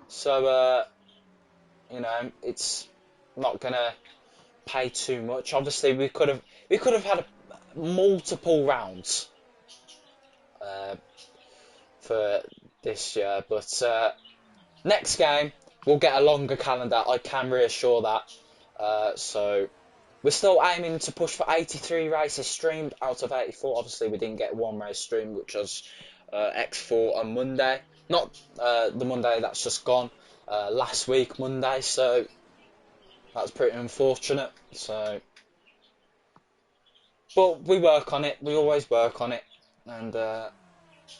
So, you know, it's not going to pay too much. Obviously, we could have had multiple rounds for this year, but next game we'll get a longer calendar. I can reassure that. So we're still aiming to push for 83 races streamed out of 84. Obviously, we didn't get 1 race streamed, which was X4 on Monday. Not the Monday that's just gone. Last week Monday. So that's pretty unfortunate. So, but we work on it. We always work on it. And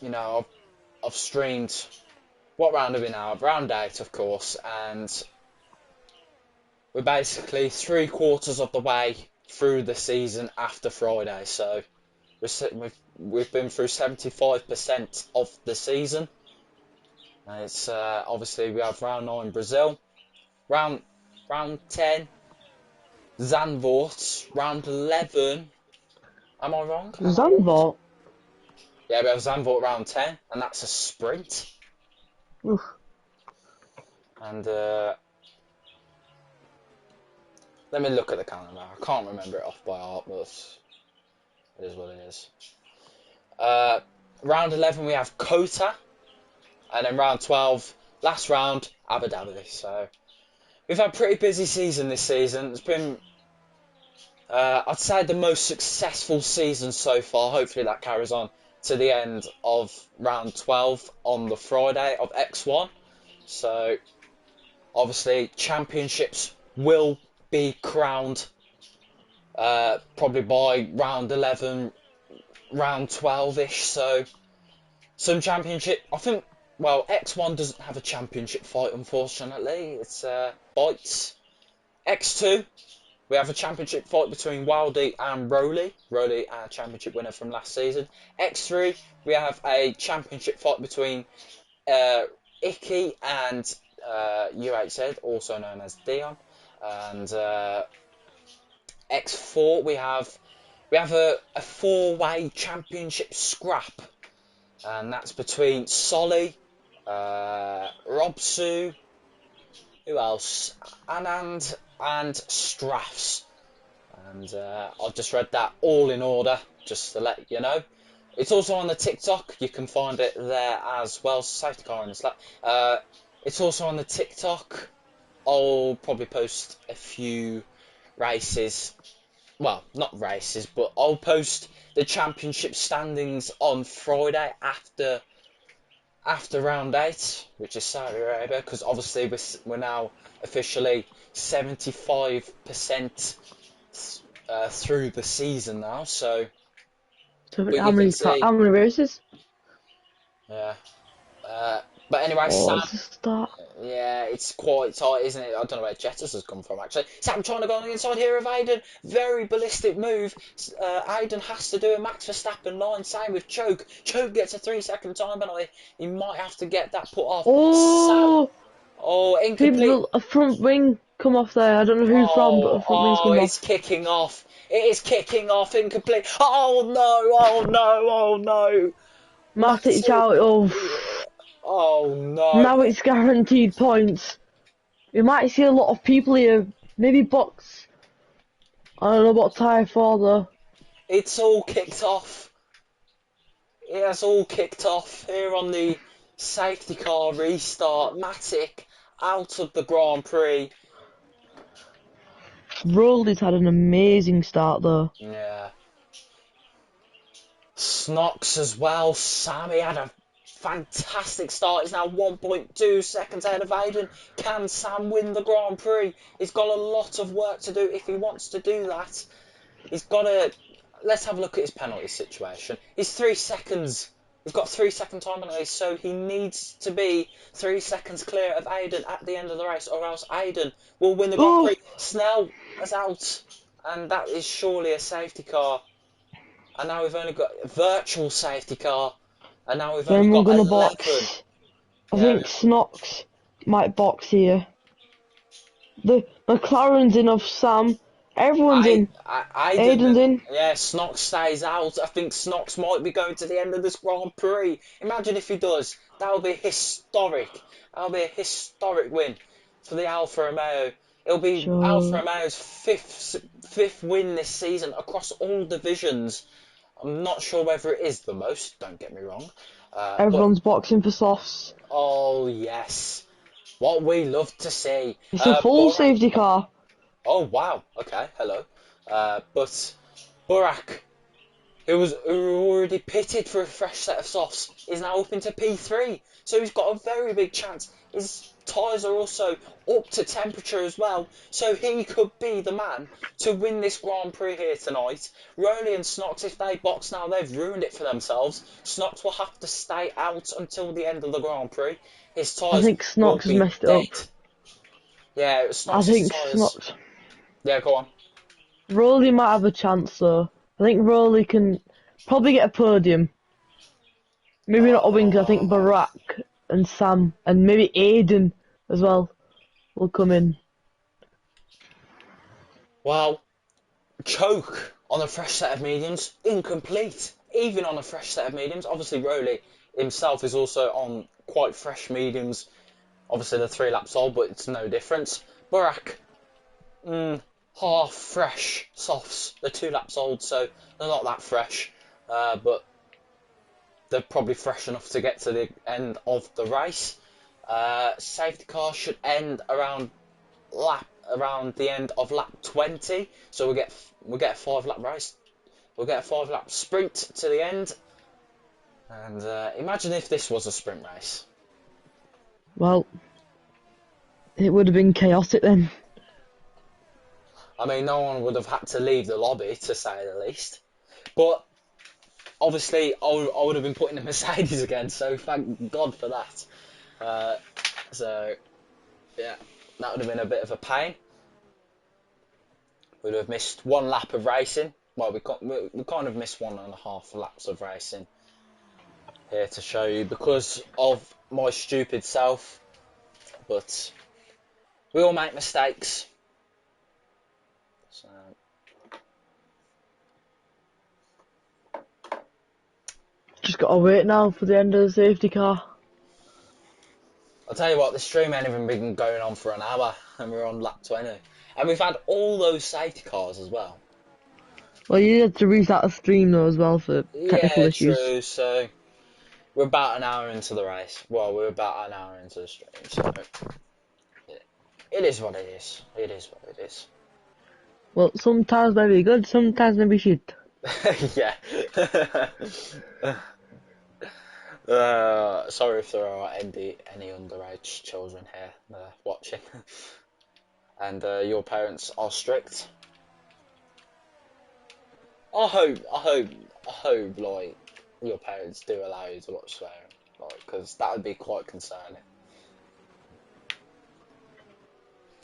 you know, I've streamed. What round are we now? Round 8, of course, and we're basically 3/4 of the way through the season after Friday. So we've been through 75% of the season. And it's obviously we have round 9 Brazil, round 10 Zandvoort, round 11. Am I wrong? Zandvoort? Yeah, we have Zandvoort round 10, and that's a sprint. Oof. And let me look at the calendar. I can't remember it off by heart, but it is what it is. Round 11 we have Kota, and then round 12, last round, Abu Dhabi. So we've had a pretty busy season this season. It's been, I'd say, the most successful season so far. Hopefully that carries on to the end of round 12 on the Friday of X1. So obviously championships will be crowned probably by round 11, round 12ish. So some championship, I think well, X1 doesn't have a championship fight, unfortunately. It's Bites. X2, we have a championship fight between Wildy and Rowley. Rowley, our championship winner from last season. X3, we have a championship fight between Icky and UHZ, also known as Dion. And X4, we have a four-way championship scrap, and that's between Solly, Robsu, who else? Anand and Straffs. And I've just read that all in order, just to let you know. It's also on the TikTok. You can find it there as well. Safety car in the Slack. It's also on the TikTok. I'll probably post a few races. Well, not races, but I'll post the championship standings on Friday after round 8, which is Saudi Arabia, because obviously we're now officially 75% through the season now. So So but you can see, how many races? yeah. But anyway, Oh, Sam, it's the start. yeah, it's quite tight, isn't it? I don't know where Jettas has come from, actually. Sam trying to go on the inside here of Aiden. Very ballistic move. Aiden has to do a Max Verstappen line. Same with Choke. Choke gets a 3-second time penalty. He might have to get that put off. Oh, Sam, oh, incomplete. a front wing come off there. I don't know who from, but a front wing's come It's off. kicking off. It is kicking off, incomplete. Oh no, oh no, oh no. Matic out. Oh, Oh no. now it's guaranteed points. We might see a lot of people here. Maybe box. I don't know what tyre for though. It's all kicked off. It has all kicked off here on the safety car restart. Matic out of the Grand Prix. Roldy's had an amazing start though. Yeah. Snox as well. Sammy had a fantastic start. He's now 1.2 seconds ahead of Aiden. Can Sam win the Grand Prix? He's got a lot of work to do if he wants to do that. He's got to... Let's have a look at his penalty situation. He's 3 seconds. He's got 3-second time penalties, so he needs to be 3 seconds clear of Aiden at the end of the race, or else Aiden will win the Grand Prix. Snell is out, and that is surely a safety car. And now we've only got a virtual safety car, and now we've only Then we're got gonna 11. box. I Yeah. think Snox might box here. The McLaren's in off Sam. Everyone's in. Aiden's in. Yeah, Snox stays out. I think Snox might be going to the end of this Grand Prix. Imagine if he does. That would be historic. That would be a historic win for the Alfa Romeo. It'll be Alfa Romeo's fifth win this season across all divisions. I'm not sure whether it is the most, don't get me wrong. Everyone's boxing for softs. Oh, yes. What we love to see. It's a full safety car. Oh, wow. Okay, hello. But Burak, who already pitted for a fresh set of softs, is now up into P3. So he's got a very big chance. His tyres are also up to temperature as well. So he could be the man to win this Grand Prix here tonight. Rowley and Snox, if they box now, they've ruined it for themselves. Snox will have to stay out until the end of the Grand Prix. His tyres I think Snox has messed it up. Yeah, Snox's I think tyres... Snox... Yeah, go on. Rowley might have a chance though. I think Rowley can probably get a podium. Maybe not a win, 'cause I think Barack and Sam and maybe Aiden as well will come in. Well, Choke on a fresh set of mediums, incomplete. Even on a fresh set of mediums. Obviously, Rowley himself is also on quite fresh mediums. Obviously, they're 3 laps old, but it's no difference. Barack, half fresh softs. They're 2 laps old, so they're not that fresh. But they're probably fresh enough to get to the end of the race. Safety car should end around the end of lap 20. So we'll get a 5-lap race. We'll get a 5-lap sprint to the end. And imagine if this was a sprint race. Well, it would have been chaotic then. I mean, no one would have had to leave the lobby, to say the least. But obviously I would have been putting the Mercedes again, so thank God for that. So yeah, that would have been a bit of a pain. We'd have missed one lap of racing. Well, we kind of missed 1.5 laps of racing here to show you because of my stupid self. But we all make mistakes. So Just gotta wait now for the end of the safety car. I'll tell you what, the stream ain't even been going on for an hour, and we're on lap 20. And we've had all those safety cars as well. Well, you had to restart the stream though as well for technical Yeah, issues. true. So we're about an hour into the race. Well, we're about an hour into the stream. So it is what it is. It is what it is. Well, sometimes maybe good, sometimes maybe shit. Yeah. Sorry if there are any underage children here watching. And your parents are strict. I hope, like, your parents do allow you to watch swearing, like, because that would be quite concerning.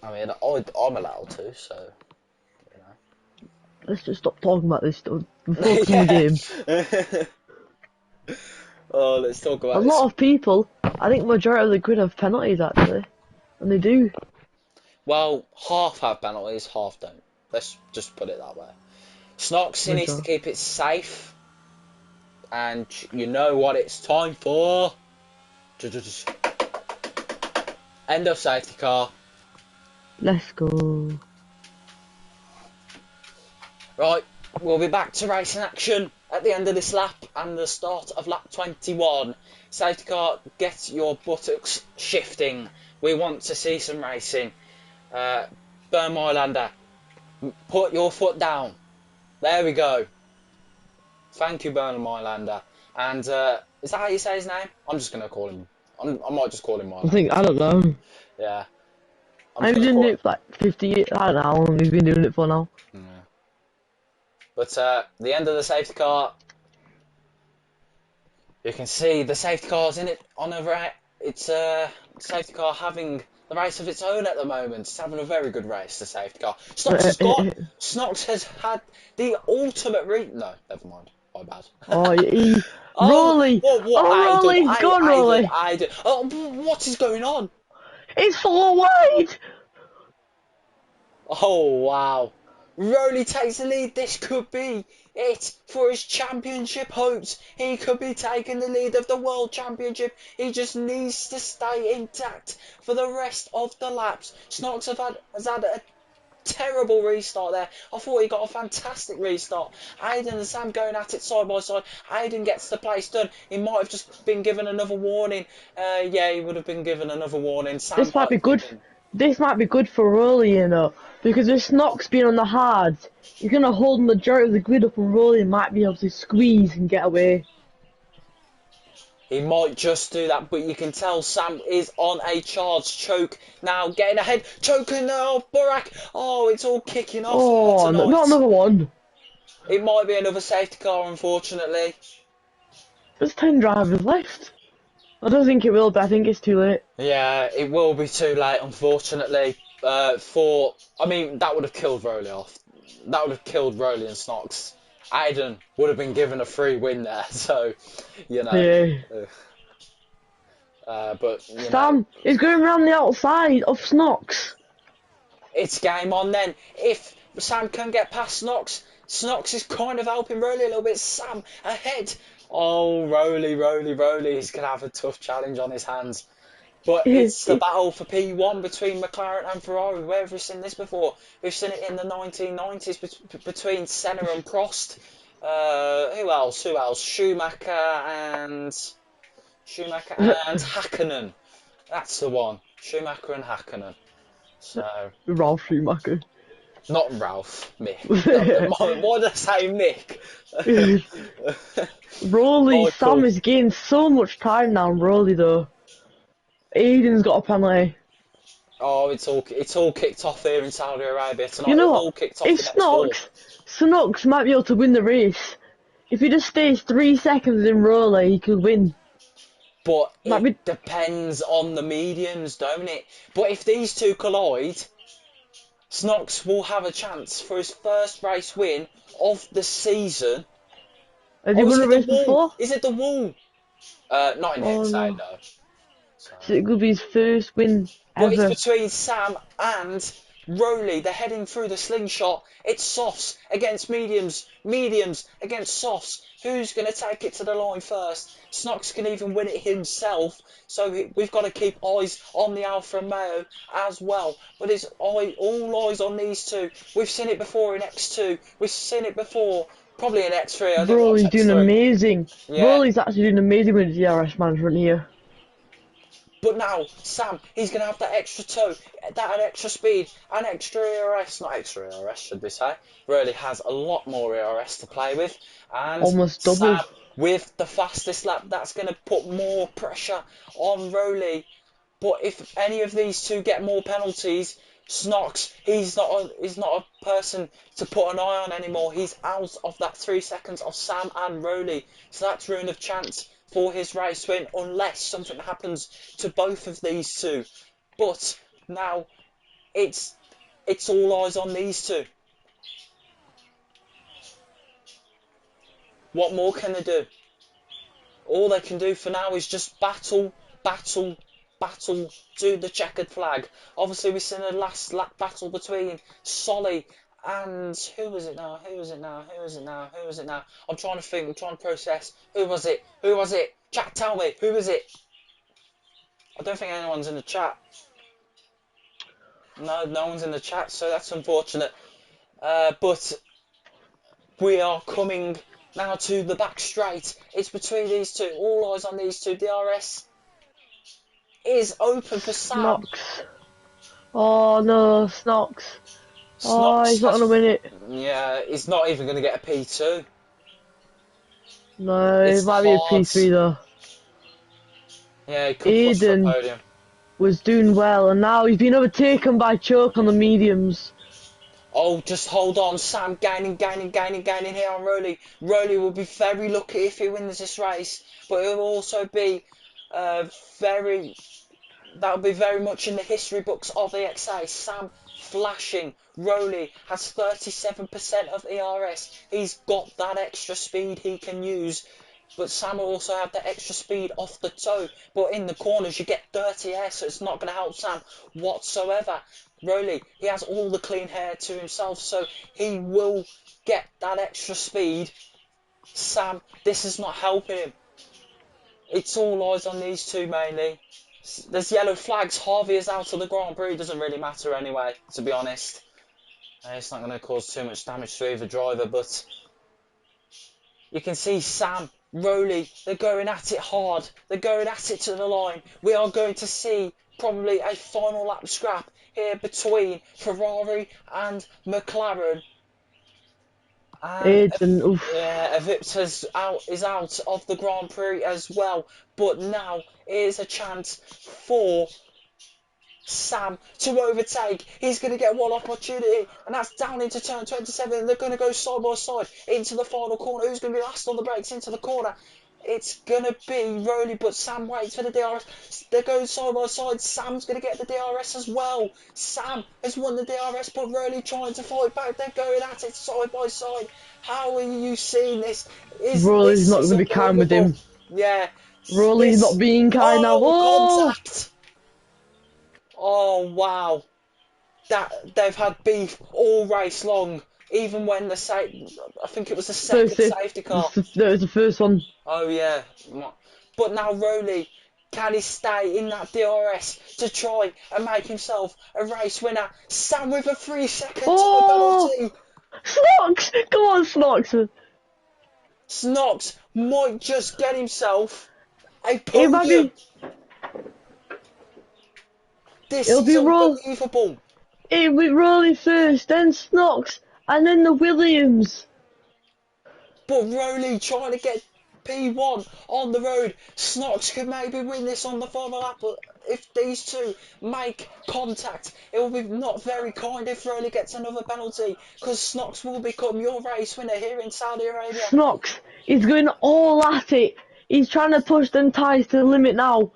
I mean, I'm allowed to, so, you know. Let's just stop talking about this stuff and focus on the game. Oh, let's talk about A lot of people, I think majority of the grid have penalties actually, and they do. Well, half have penalties, half don't. Let's just put it that way. Snoxy needs to keep it safe, and you know what it's time for. End of safety car. Let's go. Right, we'll be back to racing action at the end of this lap and the start of lap 21. Safety car, get your buttocks shifting. We want to see some racing. Bern Mylander, put your foot down. There we go. Thank you, Bern Mylander. And is that how you say his name? I'm just going to call him. I might just call him Mylander. I don't know. Yeah. I've been doing it for like 50 years. I don't know how long we've been doing it for now. Yeah. But the end of the safety car, you can see the safety car's in it on the right. It's safety car having the race of its own at the moment. It's having a very good race, the safety car. Snox has had the ultimate No, never mind. My bad. Rolly! Rolly! Go on, Rolly! Oh, what is going on? It's 4 wide! Oh, wow. Rolly takes the lead. This could be it for his championship hopes. He could be taking the lead of the World Championship. He just needs to stay intact for the rest of the laps. Snox has had a terrible restart there. I thought he got a fantastic restart. Aiden and Sam going at it side by side. Aiden gets the place done. He might have just been given another warning. Yeah, he would have been given another warning. Sam this might be good. This might be good for Rolly, you know, because with Snox being on the hards, he's gonna hold the majority of the grid up, and Rolly might be able to squeeze and get away. He might just do that, but you can tell Sam is on a charged choke now, getting ahead, choking now, Burak. Oh, it's all kicking off. Oh, not another one. It might be another safety car, unfortunately. There's 10 drivers left. I don't think it will, but I think it's too late. Yeah, it will be too late, unfortunately. I mean, that would have killed Rolly off. That would have killed Rolly and Snox. Aiden would have been given a free win there, so, you know. Yeah. But Sam is going around the outside of Snox. It's game on then. If Sam can get past Snox, Snox is kind of helping Rolly a little bit. Sam ahead. Oh, Rolly. He's going to have a tough challenge on his hands. But it's the battle for P1 between McLaren and Ferrari. Where have we seen this before? We've seen it in the 1990s between Senna and Prost. Who else? Schumacher and Hakkinen. That's the one. Schumacher and Hakkinen. So Ralph Schumacher. Not Ralph, Mick. Why did I say Mick? Rolly, Sam is gaining so much time now, Rolly though. Aiden's got a penalty. Oh, it's all kicked off here in Saudi Arabia tonight. You know what? If Snox might be able to win the race, If he just stays 3 seconds in roller, he could win. But Might be... it depends on the mediums, don't it? But if these two collide, Snox will have a chance for his first race win of the season. Has he Oh, won a race before? Is it the wall? Not in Oh ExA, no. no. So. So it could be his first win But it's ever. between Sam and Rowley. They're heading through the slingshot. It's softs against mediums. Mediums against softs. Who's going to take it to the line first? Snox can even win it himself. So we've got to keep eyes on the Alfa Romeo as well. But it's all eyes on these two. We've seen it before in X2. We've seen it before. Probably in X3. I didn't watch Broly's doing X3. amazing. Yeah. Broly's actually doing amazing with the DRS management here. But now, Sam, he's going to have that extra toe, that extra speed, and extra ERS. Not extra ERS, should we say. Really has a lot more ERS to play with. And Almost double. Sam, with the fastest lap, that's going to put more pressure on Rowley. But if any of these two get more penalties, Snox, he's not a person to put an eye on anymore. He's out of that 3 seconds of Sam and Rowley. So that's ruin of chance for his race win, unless something happens to both of these two. But now it's all eyes on these two. What more can they do? All they can do for now is just battle to the checkered flag. Obviously, we've seen a last lap battle between Solly and who was it now? I'm trying to think. I'm trying to process. Who was it? Chat, tell me. Who was it? I don't think anyone's in the chat. No one's in the chat, so that's unfortunate. But we are coming now to the back straight. It's between these two. All eyes on these two. DRS is open for Sam. Snox. Oh no, Snox. Oh, he's not going to win it. Yeah, he's not even going to get a P2. No, it might be a P3 though. Yeah, he could push for the Aiden podium. was doing well, and now he's been overtaken by Choke on the mediums. Oh, just hold on. Sam gaining here on Rowley. Rowley will be very lucky if he wins this race, but it will also be that'll be very much in the history books of ExA. Sam flashing. Rowley has 37% of ERS. He's got that extra speed he can use. But Sam will also have the extra speed off the toe. But in the corners, you get dirty air, so it's not going to help Sam whatsoever. Rowley, he has all the clean hair to himself, so he will get that extra speed. Sam, this is not helping him. It's all eyes on these two mainly. There's yellow flags. Harvey is out of the Grand Prix. Doesn't really matter anyway, to be honest. It's not going to cause too much damage to either driver, but you can see Sam, Rowley, they're going at it hard. They're going at it to the line. We are going to see probably a final lap scrap here between Ferrari and McLaren. And Vips is out of the Grand Prix as well. But now is a chance for Sam to overtake. He's going to get one opportunity, and that's down into turn 27. They're going to go side by side into the final corner. Who's going to be last on the brakes into the corner? It's going to be Rowley, but Sam waits for the DRS. They're going side by side. Sam's going to get the DRS as well. Sam has won the DRS, but Rowley trying to fight back. They're going at it side by side. How are you seeing this? Rowley's not going to be kind with him. Yeah. Rowley's not being kind now. Oh! Contact! Oh, wow. They've had beef all race long. Even when I think it was the second safety car. No, it was the first one. Oh, yeah. But now Rowley, can he stay in that DRS to try and make himself a race winner? Sam with a 3 second penalty. Snox! Come on, Snox. Snox might just get himself a podium. This is unbelievable. It'll be Rowley first, then Snox, and then the Williams. But Rowley trying to get P1 on the road. Snox could maybe win this on the final lap, but if these two make contact, it will be not very kind if Rowley gets another penalty, because Snox will become your race winner here in Saudi Arabia. Snox, he's going all at it. He's trying to push them tyres to the limit now.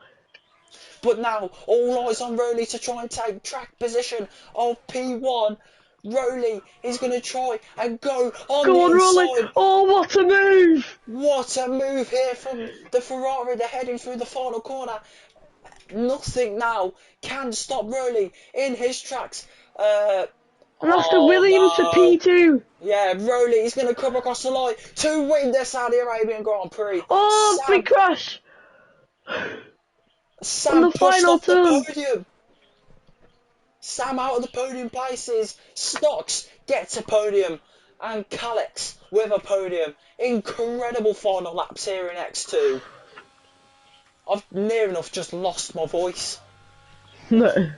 But now, all eyes on Rowley to try and take track position of P1. Rowley is going to try and go on Go the on, Rowley. inside. Oh, what a move! What a move here from the Ferrari. They're heading through the final corner. Nothing now can stop Rowley in his tracks. And that's the Oh Williams to no! P2. Yeah, Rowley is going to come across the line to win the Saudi Arabian Grand Prix. Oh, big crash! Sam On the pushed final off the turn. podium. Sam out of the podium places. Stocks gets a podium. And Calix with a podium. Incredible final laps here in X2. I've near enough just lost my voice. No.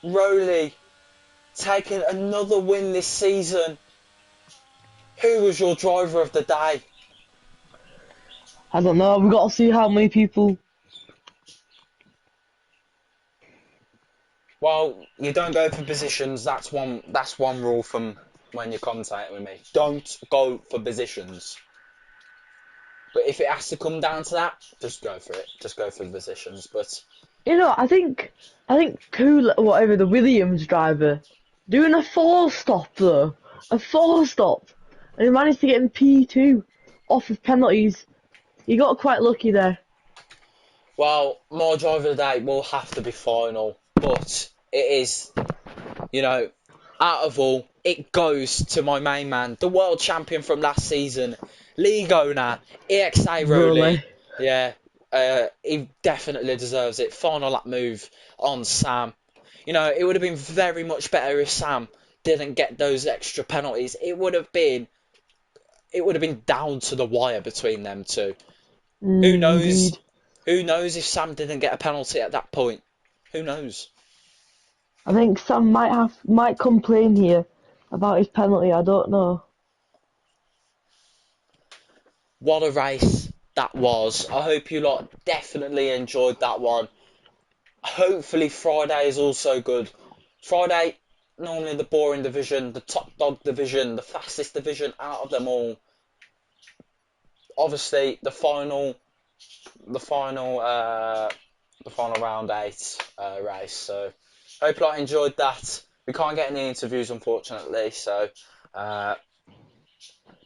Rowley taking another win this season. Who was your driver of the day? I don't know. We've got to see how many people. Well, you don't go for positions. That's one rule from when you're commentating with me. Don't go for positions. But if it has to come down to that, just go for it. Just go for the positions. But You know, I think Cool, whatever, the Williams driver, doing a 4-stop though, a 4-stop, and he managed to get in P2 off of penalties. He got quite lucky there. well, my driver of the day will have to be final. But it is, you know, out of all, it goes to my main man, the world champion from last season, league owner, ExA Rowley. Really. Yeah, he definitely deserves it. Final lap move on Sam. You know, it would have been very much better if Sam didn't get those extra penalties. It would have been down to the wire between them two. Who knows? Indeed. Who knows if Sam didn't get a penalty at that point? Who knows? I think Sam might complain here about his penalty. I don't know. What a race that was. I hope you lot definitely enjoyed that one. Hopefully Friday is also good. Friday, normally the boring division, the top dog division, the fastest division out of them all. Obviously, the final round 8 race. So, hope you lot enjoyed that. We can't get any interviews, unfortunately. So, but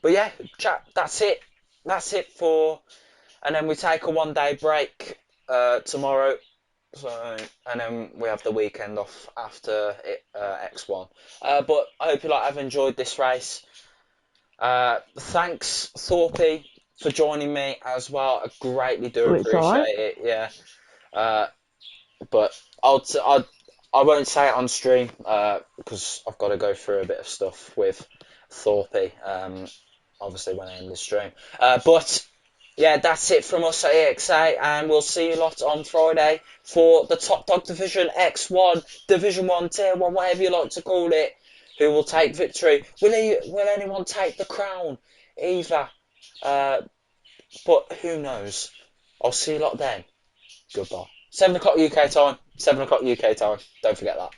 yeah, chat. That's it. That's it for, and then we take a 1-day break tomorrow. So, and then we have the weekend off after X1. But I hope you lot have enjoyed this race. Thanks, Thorpe, for joining me as well. I greatly do It's alright. appreciate it. Yeah. But I won't say it on stream because I've got to go through a bit of stuff with Thorpe. Obviously when I end the stream. But yeah, that's it from us at EXA, and we'll see you lot on Friday for the Top Dog Division X1, Division 1, Tier 1, whatever you like to call it. Who will take victory? Will anyone take the crown? Either. But who knows? I'll see you lot then. Goodbye. 7 o'clock UK time. 7 o'clock UK time. Don't forget that.